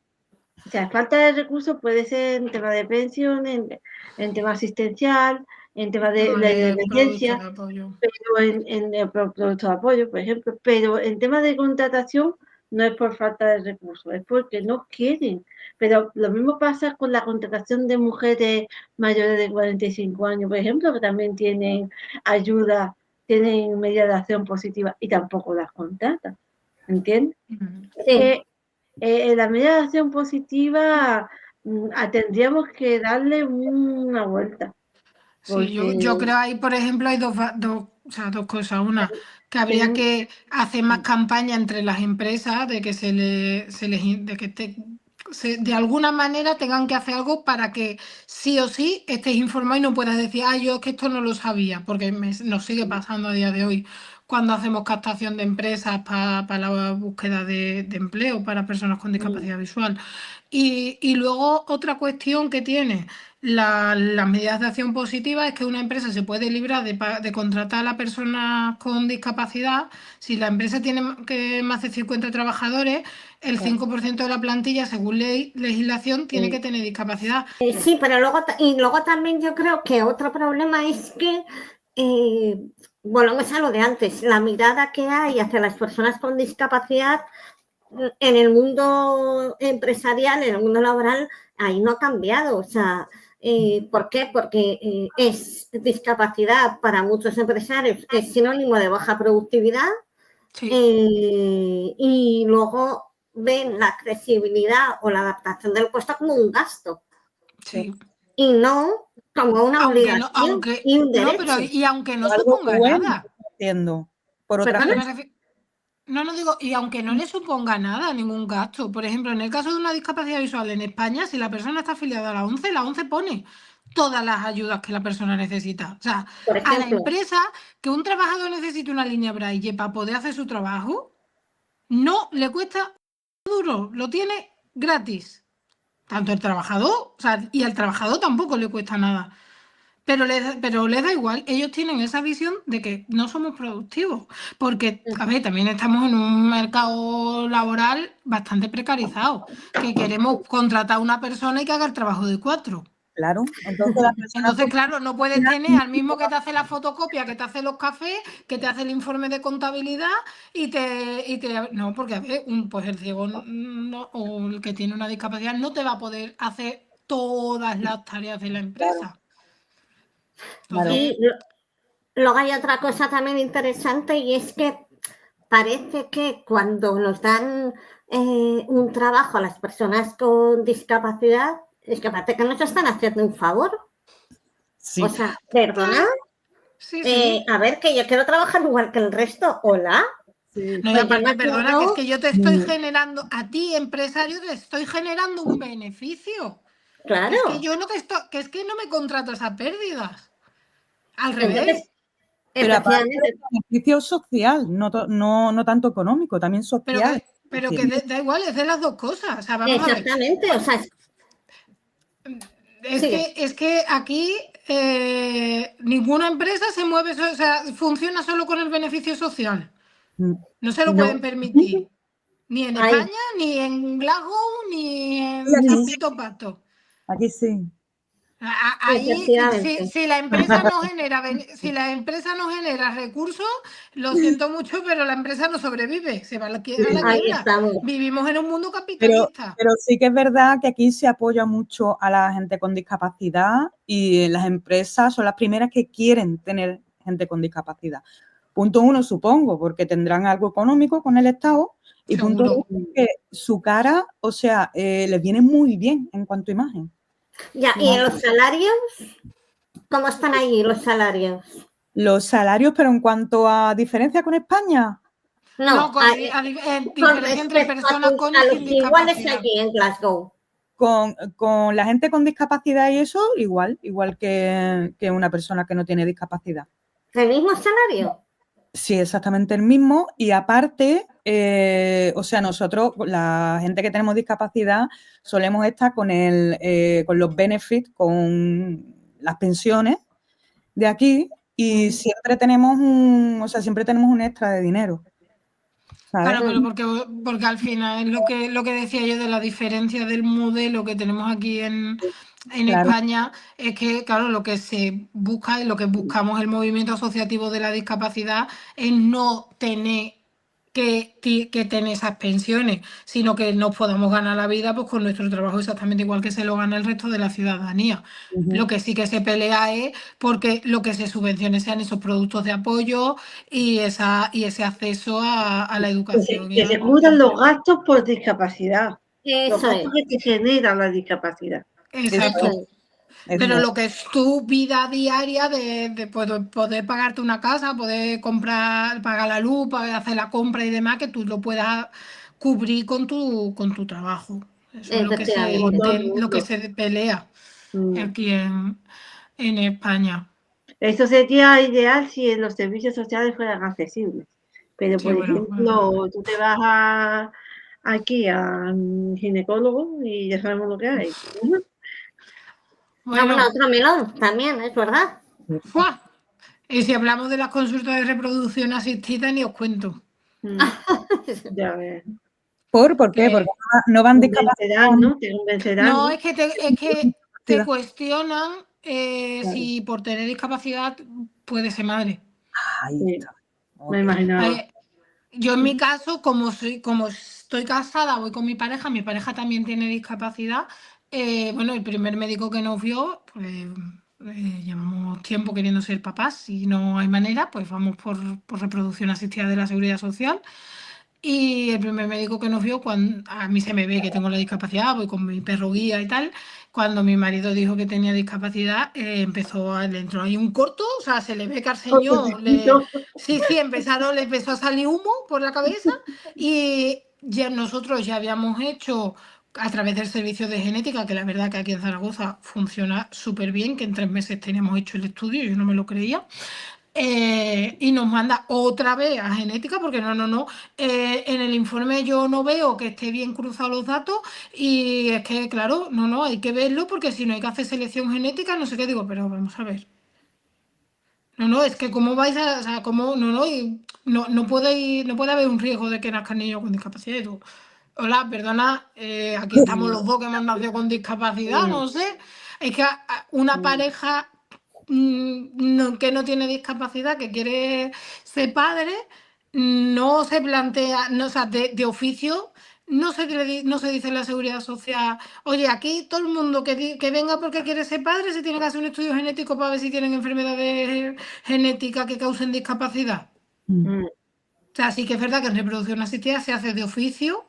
O sea, falta de recursos puede ser en tema de pensión, en tema asistencial, en tema de dependencia, pero en productos de apoyo, por ejemplo, pero en tema de contratación no es por falta de recursos, es porque no quieren. Pero lo mismo pasa con la contratación de mujeres mayores de 45 años, por ejemplo, que también tienen ayuda, tienen medidas de acción positiva y tampoco las contratan. ¿Entiendes? Sí. La medida de acción positiva tendríamos que darle una vuelta. Sí, yo creo ahí, por ejemplo, hay dos cosas. Una, que habría que hacer más campaña entre las empresas de que de alguna manera tengan que hacer algo para que sí o sí estéis informados y no puedas decir, yo es que esto no lo sabía, porque nos sigue pasando a día de hoy cuando hacemos captación de empresas para la búsqueda de empleo para personas con discapacidad visual. Y luego otra cuestión que tiene las medidas de acción positiva es que una empresa se puede librar de contratar a la persona con discapacidad. Si la empresa tiene más de 50 trabajadores, el 5% de la plantilla, según legislación, tiene que tener discapacidad. Sí, pero luego también yo creo que otro problema es que, volvemos a lo de antes, la mirada que hay hacia las personas con discapacidad en el mundo empresarial, en el mundo laboral, ahí no ha cambiado. O sea, ¿por qué? Porque es discapacidad para muchos empresarios, es sinónimo de baja productividad. Sí. Y luego ven la accesibilidad o la adaptación del puesto como un gasto. Sí. Y no como una obligación y un derecho. Pero y aunque no suponga nada. Por otra Digo, y aunque no le suponga nada, ningún gasto. Por ejemplo, en el caso de una discapacidad visual en España, si la persona está afiliada a la ONCE pone todas las ayudas que la persona necesita. O sea, a la empresa que un trabajador necesite una línea braille para poder hacer su trabajo, no le cuesta duro, lo tiene gratis. Tanto el trabajador, y al trabajador tampoco le cuesta nada. Pero les da igual, ellos tienen esa visión de que no somos productivos, porque, a ver, también estamos en un mercado laboral bastante precarizado, que queremos contratar a una persona y que haga el trabajo de 4. Claro, entonces claro, no puedes tener al mismo que te hace la fotocopia, que te hace los cafés, que te hace el informe de contabilidad no, porque a ver, pues el ciego o el que tiene una discapacidad no te va a poder hacer todas las tareas de la empresa. Y luego hay otra cosa también interesante, y es que parece que cuando nos dan un trabajo a las personas con discapacidad, es que parece que nos están haciendo un favor. Sí. O sea, ¿perdona? Sí. A ver, que yo quiero trabajar igual que el resto. ¿Hola? Sí. No, y aparte, perdona, que es que yo te estoy generando, a ti, empresario, te estoy generando un beneficio. Claro. Es que yo no es que no me contratas a pérdidas. Al revés. Pero aparte de beneficio social, no tanto económico, también social. Pero que da igual, es de las dos cosas. O sea, vamos exactamente, a ver. O sea, es que aquí ninguna empresa se mueve, o sea, funciona solo con el beneficio social. No se lo pueden permitir. Ni en España, ni en Glasgow, ni en San Pito Pato. Aquí sí. Ahí, Efectivamente. si la empresa no genera recursos, lo siento mucho, pero la empresa no sobrevive, se va a la Ahí quiebra. estamos. Vivimos en un mundo Pero capitalista. sí que es verdad que aquí se apoya mucho a la gente con discapacidad y las empresas son las primeras que quieren tener gente con discapacidad. Punto uno, supongo, porque tendrán algo económico con el Estado. Y punto Seguro. dos, que su cara, o sea, les viene muy bien en cuanto a imagen. Ya, ¿y en los salarios? ¿Cómo están ahí los salarios? Los salarios, pero en cuanto a diferencia con España, No, No, con diferencia entre respecto personas con y a sin los iguales discapacidad. allí en Glasgow. con la gente con discapacidad y eso, igual que una persona que no tiene discapacidad. ¿El mismo salario? Sí, exactamente el mismo. Y aparte, o sea, nosotros, la gente que tenemos discapacidad, solemos estar con los benefits, con las pensiones de aquí, y siempre tenemos un extra de dinero, ¿sabes? Claro, pero porque al final es lo que decía yo de la diferencia del modelo que tenemos aquí en Claro. España, es que, claro, lo que se busca y lo que buscamos el movimiento asociativo de la discapacidad es no tener que tener esas pensiones, sino que nos podamos ganar la vida pues, con nuestro trabajo exactamente igual que se lo gana el resto de la ciudadanía. Lo que sí que se pelea es porque lo que se subvencione sean esos productos de apoyo y ese acceso a la educación. Que se cubran los gastos por discapacidad. Los Eso gastos es. que te genera la discapacidad. Exacto. Eso es. Pero lo que es tu vida diaria de poder pagarte una casa, poder comprar, pagar la luz, poder hacer la compra y demás, que tú lo puedas cubrir con tu trabajo. Eso es Efectivamente. lo que se pelea aquí en España. Esto sería ideal si los servicios sociales fueran accesibles. Pero, Sí, por bueno, ejemplo, tú te vas aquí a un ginecólogo y ya sabemos lo que hay. Bueno, bueno, otro melón también, es verdad. ¡fua! Y si hablamos de las consultas de reproducción asistida, ni os cuento. Ya ves. ¿Por qué? Que- Porque no van discapacitados. Convencerán, ¿no? Te convencerán, No, ¿no? es que te cuestionan si por tener discapacidad puedes ser madre. Ahí Sí, está. me imaginaba. Yo en mi caso, como estoy casada, voy con mi pareja también tiene discapacidad. Bueno, el primer médico que nos vio, pues llevamos tiempo queriendo ser papás y no hay manera, pues vamos por reproducción asistida de la Seguridad Social. Y el primer médico que nos vio, cuando a mí se me ve que tengo la discapacidad, voy con mi perro guía y tal. Cuando mi marido dijo que tenía discapacidad, le entró ahí un corto, o sea, se le ve que al señor sí, le empezó a salir humo por la cabeza y ya nosotros ya habíamos hecho a través del servicio de genética, que la verdad que aquí en Zaragoza funciona súper bien, que en 3 meses teníamos hecho el estudio, yo no me lo creía. Y nos manda otra vez a genética, porque no. En el informe yo no veo que esté bien cruzados los datos, y es que, claro, no, hay que verlo, porque si no hay que hacer selección genética, no sé qué digo, pero vamos a ver. No, es que cómo vais o sea, cómo, y no puede haber un riesgo de que nazcan niños con discapacidad y tú. Hola, perdona, aquí estamos los dos que hemos nacido con discapacidad, no sé. Es que una pareja que no tiene discapacidad, que quiere ser padre, no se plantea, o sea, de oficio, no se dice en la Seguridad Social, oye, aquí todo el mundo que venga porque quiere ser padre se tiene que hacer un estudio genético para ver si tienen enfermedades genéticas que causen discapacidad. O sea, sí que es verdad que en reproducción asistida se hace de oficio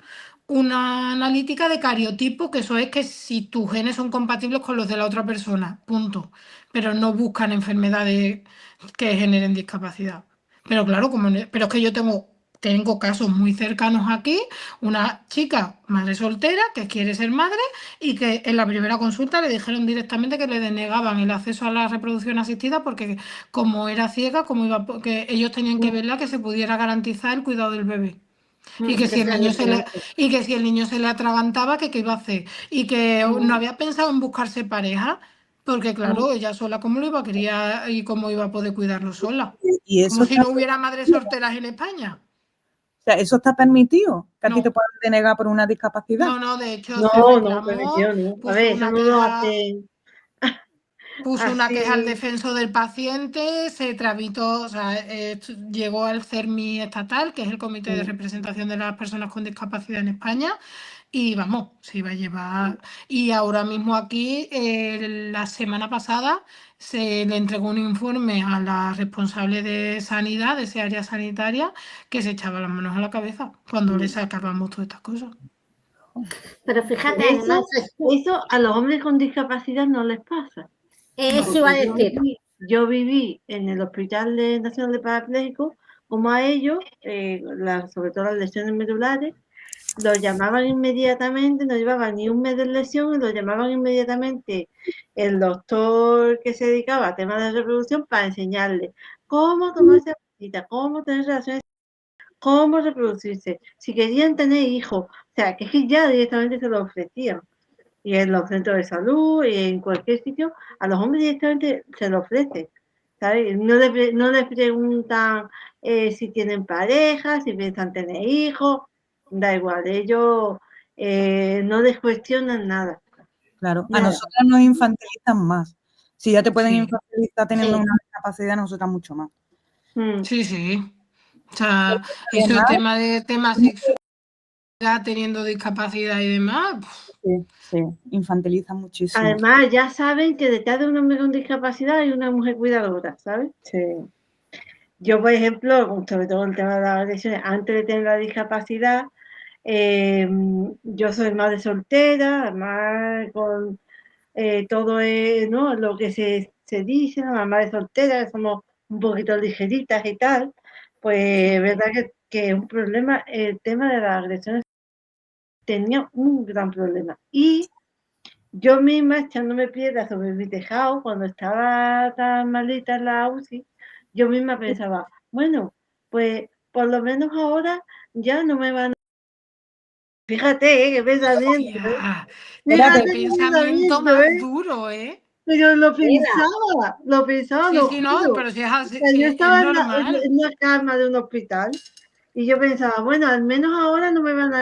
una analítica de cariotipo, que eso es que si tus genes son compatibles con los de la otra persona, punto. Pero no buscan enfermedades que generen discapacidad. Pero claro, pero es que yo tengo casos muy cercanos aquí, una chica, madre soltera, que quiere ser madre y que en la primera consulta le dijeron directamente que le denegaban el acceso a la reproducción asistida porque como era ciega, que ellos tenían que verla que se pudiera garantizar el cuidado del bebé. Y que si el niño se le atragantaba, ¿qué iba a hacer? Y que no había pensado en buscarse pareja, porque claro, ella sola cómo lo iba a querer y cómo iba a poder cuidarlo sola. Y Como eso si está, no hubiera madres solteras en España. o sea, eso está permitido, que a ti No. te puedan denegar por una discapacidad. No, de hecho se No, reclamó, permitió, no. A puso ver, eso una no lo queja. hace. puso una queja al Así, defensor del paciente, se tramitó, o sea, llegó al CERMI estatal, que es el Comité de Representación de las Personas con Discapacidad en España, y vamos, se iba a llevar. Y ahora mismo aquí, la semana pasada, se le entregó un informe a la responsable de sanidad, de esa área sanitaria, que se echaba las manos a la cabeza cuando le sacábamos todas estas cosas. Pero fíjate, además, eso a los hombres con discapacidad no les pasa. eso iba a decir. Yo viví en el Hospital Nacional de Parapléjicos, como a ellos, sobre todo las lesiones medulares, los llamaban inmediatamente, no llevaban ni un mes de lesión, y los llamaban inmediatamente el doctor que se dedicaba a temas de reproducción para enseñarles cómo tomarse la pastillita, cómo tener relaciones, cómo reproducirse, si querían tener hijos, o sea, que es que ya directamente se lo ofrecían. Y en los centros de salud y en cualquier sitio, a los hombres directamente se lo ofrece, ¿sabes? No les preguntan si tienen pareja, si piensan tener hijos, da igual, ellos no les cuestionan nada. Claro, a Nada. nosotras nos infantilizan más. Si ya te pueden Sí. infantilizar teniendo Sí. una discapacidad, a nosotras mucho más. Sí, sí. O sea, eso además, tema de temas sexualidad, teniendo discapacidad y demás. Sí, infantilizan muchísimo. Además, ya saben que detrás de un hombre con discapacidad hay una mujer cuidadora, ¿sabes? Sí. Yo, por ejemplo, sobre todo el tema de las agresiones, antes de tener la discapacidad, yo soy madre soltera, además con todo ¿no? Lo que se dice, ¿no? La madre soltera, que somos un poquito ligeritas y tal, pues es verdad que es un problema, el tema de las agresiones tenía un gran problema. Y yo misma echándome piedras sobre mi tejado cuando estaba tan malita en la UCI, yo misma pensaba, bueno, pues por lo menos ahora ya no me van a... Fíjate, qué pensamiento, Ya. fíjate Qué qué pensamiento pensamiento, más duro, ¿eh? pero lo pensaba, Sí, lo sí, no, juro. pero si es así, O sea, sí, yo es estaba normal. en una cama de un hospital y yo pensaba, bueno, al menos ahora no me van a...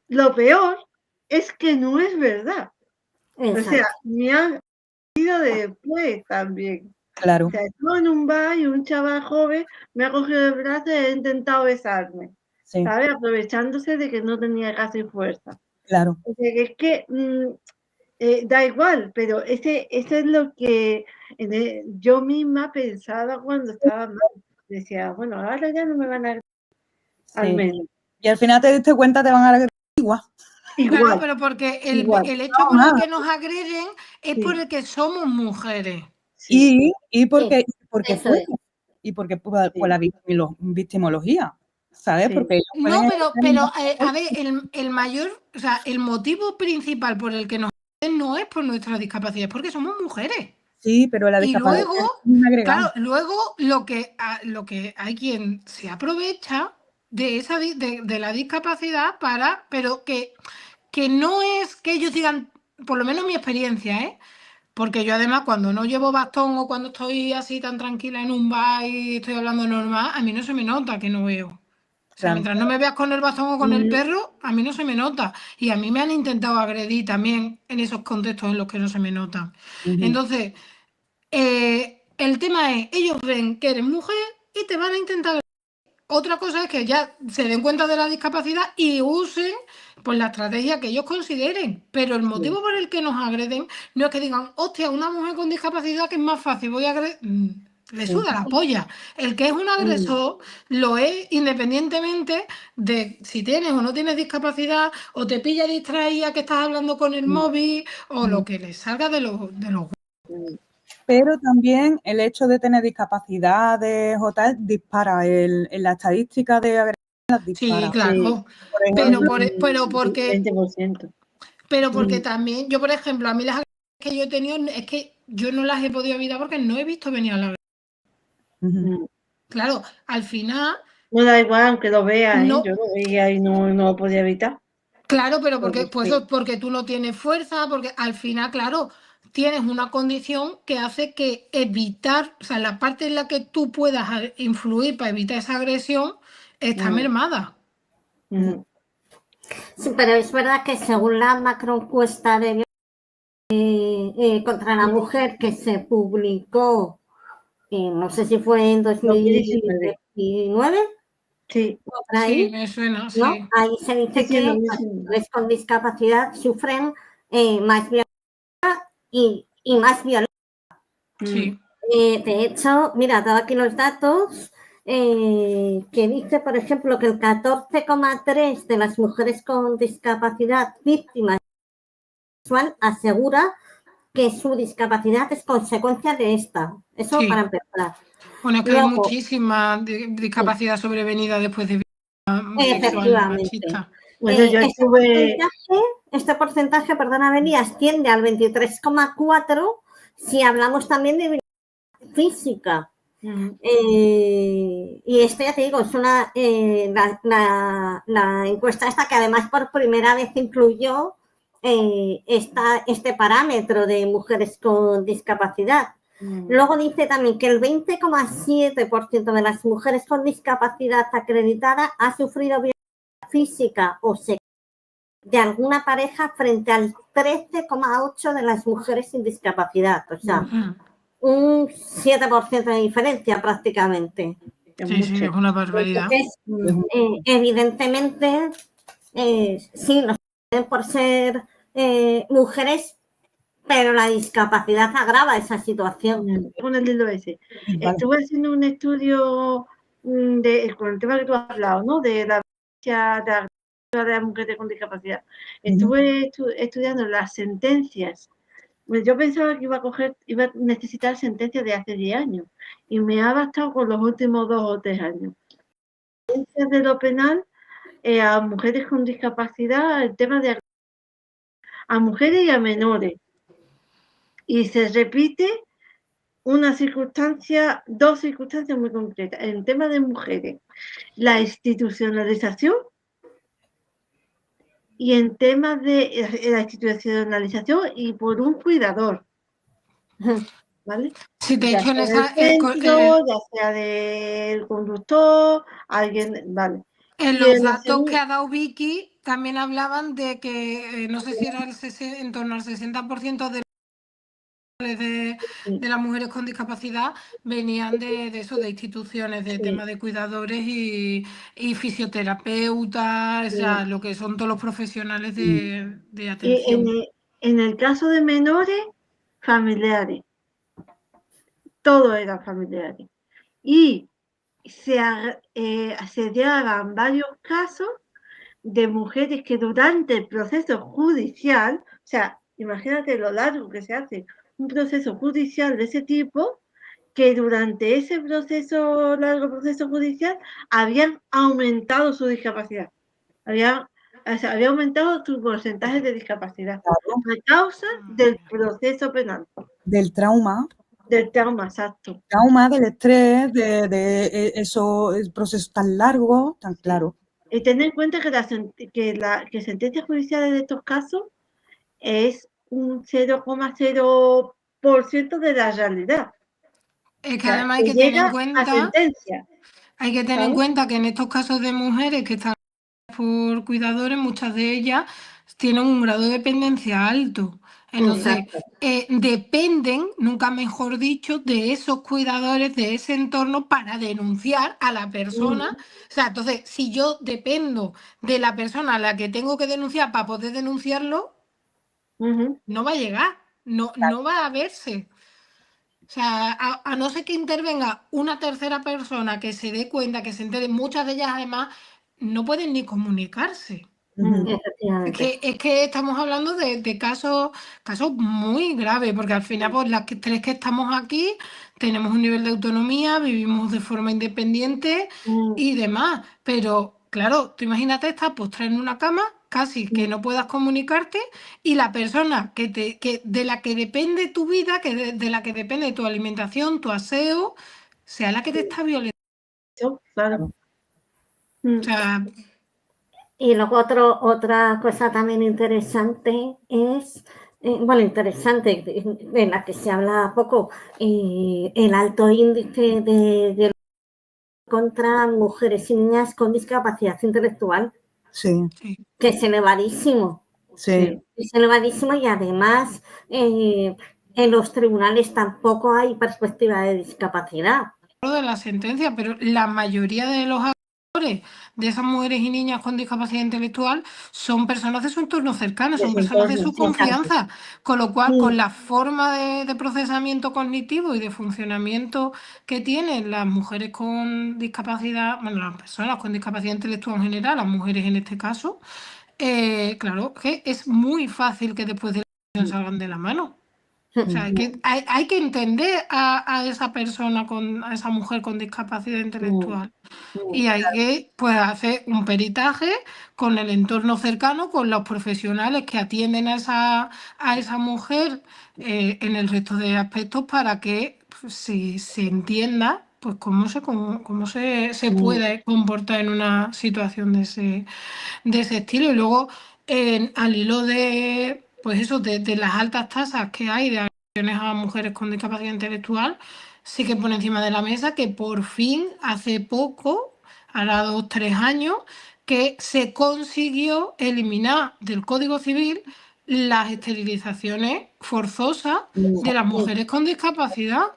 Lo peor es que no es verdad. O sea, me han ido después también. Claro. O sea, estuve en un bar y un chaval joven me ha cogido el brazo y ha intentado besarme, Sí, ¿sabes? Aprovechándose de que no tenía casi fuerza. claro. O sea, que es que da igual, pero eso es lo que yo misma pensaba cuando estaba mal. Decía, bueno, ahora ya no me van a... Al Sí. menos. Y al final te diste cuenta, te van a agredir igual. Claro, Igual, pero porque igual. el hecho por el que nos agreden es Sí. por el que somos mujeres. Sí. Y porque, eso pueden. es. Y porque por Sí. la victimología, ¿sabes? Sí. Porque ellos No, pueden pero a ver, el mayor, o sea, el motivo principal por el que nos agreden no es por nuestra discapacidad, es porque somos mujeres. Sí, pero la Y discapacidad luego, es un agregado. claro, luego lo que hay quien se aprovecha de esa de la discapacidad pero que no es que ellos digan, por lo menos mi experiencia, ¿eh? Porque yo además cuando no llevo bastón o cuando estoy así tan tranquila en un bar y estoy hablando normal, a mí no se me nota que no veo. O sea, Claro. mientras no me veas con el bastón o con el perro, a mí no se me nota. Y a mí me han intentado agredir también en esos contextos en los que no se me notan. Entonces, el tema es, ellos ven que eres mujer y te van a intentar agredir. Otra cosa es que ya se den cuenta de la discapacidad y usen pues la estrategia que ellos consideren. Pero el motivo por el que nos agreden no es que digan, hostia, una mujer con discapacidad que es más fácil, voy a agredir. Le suda la polla. El que es un agresor lo es independientemente de si tienes o no tienes discapacidad, o te pilla distraída que estás hablando con el móvil, o lo que le salga de los Pero también el hecho de tener discapacidades o tal dispara en la estadística de agresiones, las dispara. Sí, claro. Por ejemplo, Pero porque 20%. Pero porque también, yo por ejemplo, a mí las agresiones que yo he tenido es que yo no las he podido evitar porque no he visto venir a la agresión. Claro, al final... No da igual, aunque lo vea, no, yo lo veía y no lo podía evitar. claro, pero Porque porque tú no tienes fuerza, porque al final, claro, tienes una condición que hace que evitar, o sea, la parte en la que tú puedas influir para evitar esa agresión está mermada. Sí, pero es verdad que según la macroencuesta de contra la mujer que se publicó, no sé si fue en 2019, Sí, por ahí, Sí, me suena, ¿no? sí. Ahí se dice Sí, que las 2019. mujeres con discapacidad sufren más violencia y más violencia. Sí. De hecho, mira, tengo aquí los datos que dice, por ejemplo, que el 14,3% de las mujeres con discapacidad víctimas sexual asegura que su discapacidad es consecuencia de esta. Eso Sí. para empezar. Bueno, es que hay Luego, muchísima discapacidad sobrevenida después de violencia sexual efectivamente. machista. Bueno, yo estuve... Este porcentaje, perdona, Beli, asciende al 23,4% si hablamos también de violencia física. Y esto ya te digo, es una la encuesta esta que además por primera vez incluyó este parámetro de mujeres con discapacidad. Luego dice también que el 20,7% de las mujeres con discapacidad acreditada ha sufrido violencia física o sexual de alguna pareja frente al 13,8% de las mujeres sin discapacidad. O sea, un 7% de diferencia prácticamente. Sí, sí, es una barbaridad. Entonces, evidentemente, sí, nos pueden por ser mujeres, pero la discapacidad agrava esa situación. Con el hilo ese. Estuve haciendo un estudio con el tema que tú has hablado, ¿no? De la violencia de las mujeres con discapacidad. Estuve estudiando las sentencias. Pues yo pensaba que iba a necesitar sentencias de hace 10 años y me ha bastado con los últimos 2 o 3 años. Sentencias de lo penal a mujeres con discapacidad, el tema de a mujeres y a menores. Y se repite dos circunstancias muy concretas. En el tema de mujeres, la institucionalización y en temas de la institucionalización y por un cuidador. ¿Vale? Sí, de hecho, en esa, ya sea del conductor, alguien, vale. En los datos que ha dado Vicky también hablaban de que, no sé si era en torno al 60% de las mujeres con discapacidad venían de eso, de instituciones, de temas de cuidadores y fisioterapeutas, o sea, lo que son todos los profesionales de atención. Y en el caso de menores, familiares. Todos eran familiares. Y se daban varios casos de mujeres que durante el proceso judicial, o sea, imagínate lo largo que se hace un proceso judicial de ese tipo, que durante ese largo proceso judicial, habían aumentado su discapacidad. Había aumentado su porcentaje de discapacidad a causa del proceso penal. Del trauma. Del trauma, exacto. Trauma, del estrés, de eso, el proceso tan largo, tan claro. Y tener en cuenta que sentencias judiciales de estos casos es un 0,0% de la realidad. Es que además hay que tener en cuenta, que en estos casos de mujeres que están por cuidadores, muchas de ellas tienen un grado de dependencia alto. Entonces, dependen, nunca mejor dicho, de esos cuidadores, de ese entorno para denunciar a la persona. O sea, entonces, si yo dependo de la persona a la que tengo que denunciar para poder denunciarlo, no va a llegar, no va a verse. O sea, a no ser que intervenga una tercera persona que se dé cuenta, que se entere, muchas de ellas además no pueden ni comunicarse. Es que estamos hablando de casos muy graves, porque al final, pues las tres que estamos aquí tenemos un nivel de autonomía, vivimos de forma independiente y demás. Pero, claro, tú imagínate estar postrada en una cama, casi que no puedas comunicarte, y la persona de la que depende tu vida, de la que depende tu alimentación, tu aseo, sea la que te está violentando. Claro. O sea, y luego otra cosa también interesante es, interesante, de la que se habla poco, el alto índice de contra mujeres y niñas con discapacidad intelectual. Sí. Que es elevadísimo. Sí. Es elevadísimo y además en los tribunales tampoco hay perspectiva de discapacidad. De la sentencia, pero la mayoría de los agresores de esas mujeres y niñas con discapacidad intelectual son personas de su entorno cercano, son personas de su confianza, con lo cual, con la forma de procesamiento cognitivo y de funcionamiento que tienen las mujeres con discapacidad, bueno, las personas con discapacidad intelectual en general, las mujeres en este caso, claro que es muy fácil que después de la acción salgan de la mano. O sea, hay que entender a esa persona, a esa mujer con discapacidad intelectual. Y hay que pues, hacer un peritaje con el entorno cercano, con los profesionales que atienden a esa mujer en el resto de aspectos para que pues, se entienda pues, cómo se puede comportar en una situación de ese estilo. Y luego, al hilo de, pues eso, de las altas tasas que hay de agresiones a mujeres con discapacidad intelectual, sí que pone encima de la mesa que por fin, hace poco, hará 2 o 3 años, que se consiguió eliminar del Código Civil las esterilizaciones forzosas de las mujeres con discapacidad.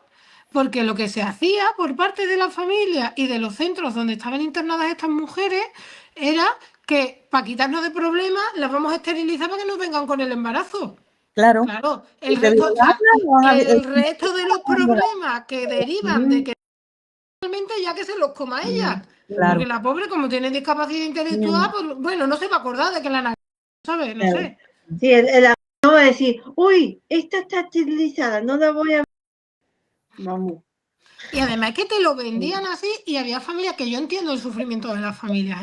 Porque lo que se hacía por parte de la familia y de los centros donde estaban internadas estas mujeres era que para quitarnos de problemas las vamos a esterilizar para que no vengan con el embarazo. Claro. Claro, el resto de los problemas que derivan de que realmente ya que se los coma ella. Claro. Porque la pobre, como tiene discapacidad intelectual, pues bueno, no se va a acordar de que la nació, ¿sabes? No sé. Sí, el no va a decir, uy, esta está esterilizada, no la voy a... Vamos. Y además que te lo vendían así y había familias, que yo entiendo el sufrimiento de las familias,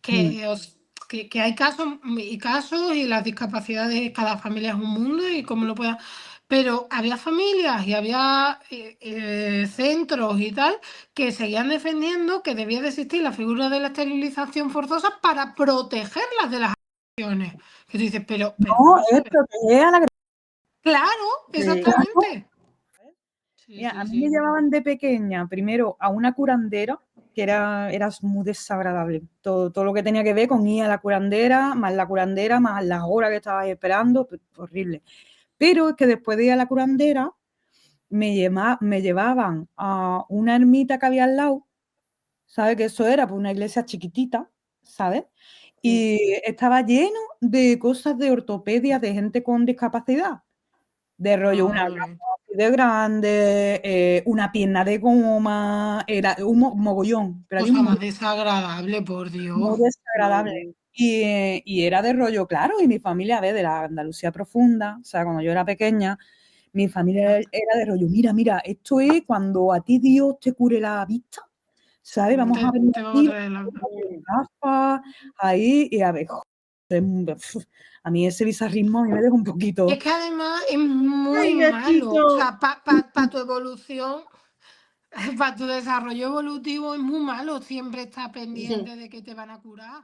que hay casos y las discapacidades, cada familia es un mundo y cómo lo pueda. Pero había familias y había centros y tal que seguían defendiendo que debía de existir la figura de la esterilización forzosa para protegerlas de las agresiones. Que tú dices, pero No, es proteger a la... Claro, exactamente. Mira, a mí me llevaban de pequeña primero a una curandera que era muy desagradable. Todo lo que tenía que ver con ir a la curandera, más las horas que estabas esperando, pues, horrible. Pero es que después de ir a la curandera me llevaban a una ermita que había al lado, ¿sabes? Que eso era pues, una iglesia chiquitita, ¿sabes? Y estaba lleno de cosas de ortopedia de gente con discapacidad. De rollo, una gamba de grande, una pierna de goma, era un mogollón. Pero Cosa más desagradable, por Dios. muy desagradable. Y era de rollo, claro, y mi familia, a ver, de la Andalucía profunda, o sea, cuando yo era pequeña, mi familia era de rollo, mira, esto es cuando a ti Dios te cure la vista, ¿sabes? Vamos a ver aquí, gafas, ahí, y a ver, a mí ese bizarrismo a mí me deja un poquito. Es que además es muy malo. O sea, para tu evolución, para tu desarrollo evolutivo es muy malo siempre estar pendiente de que te van a curar.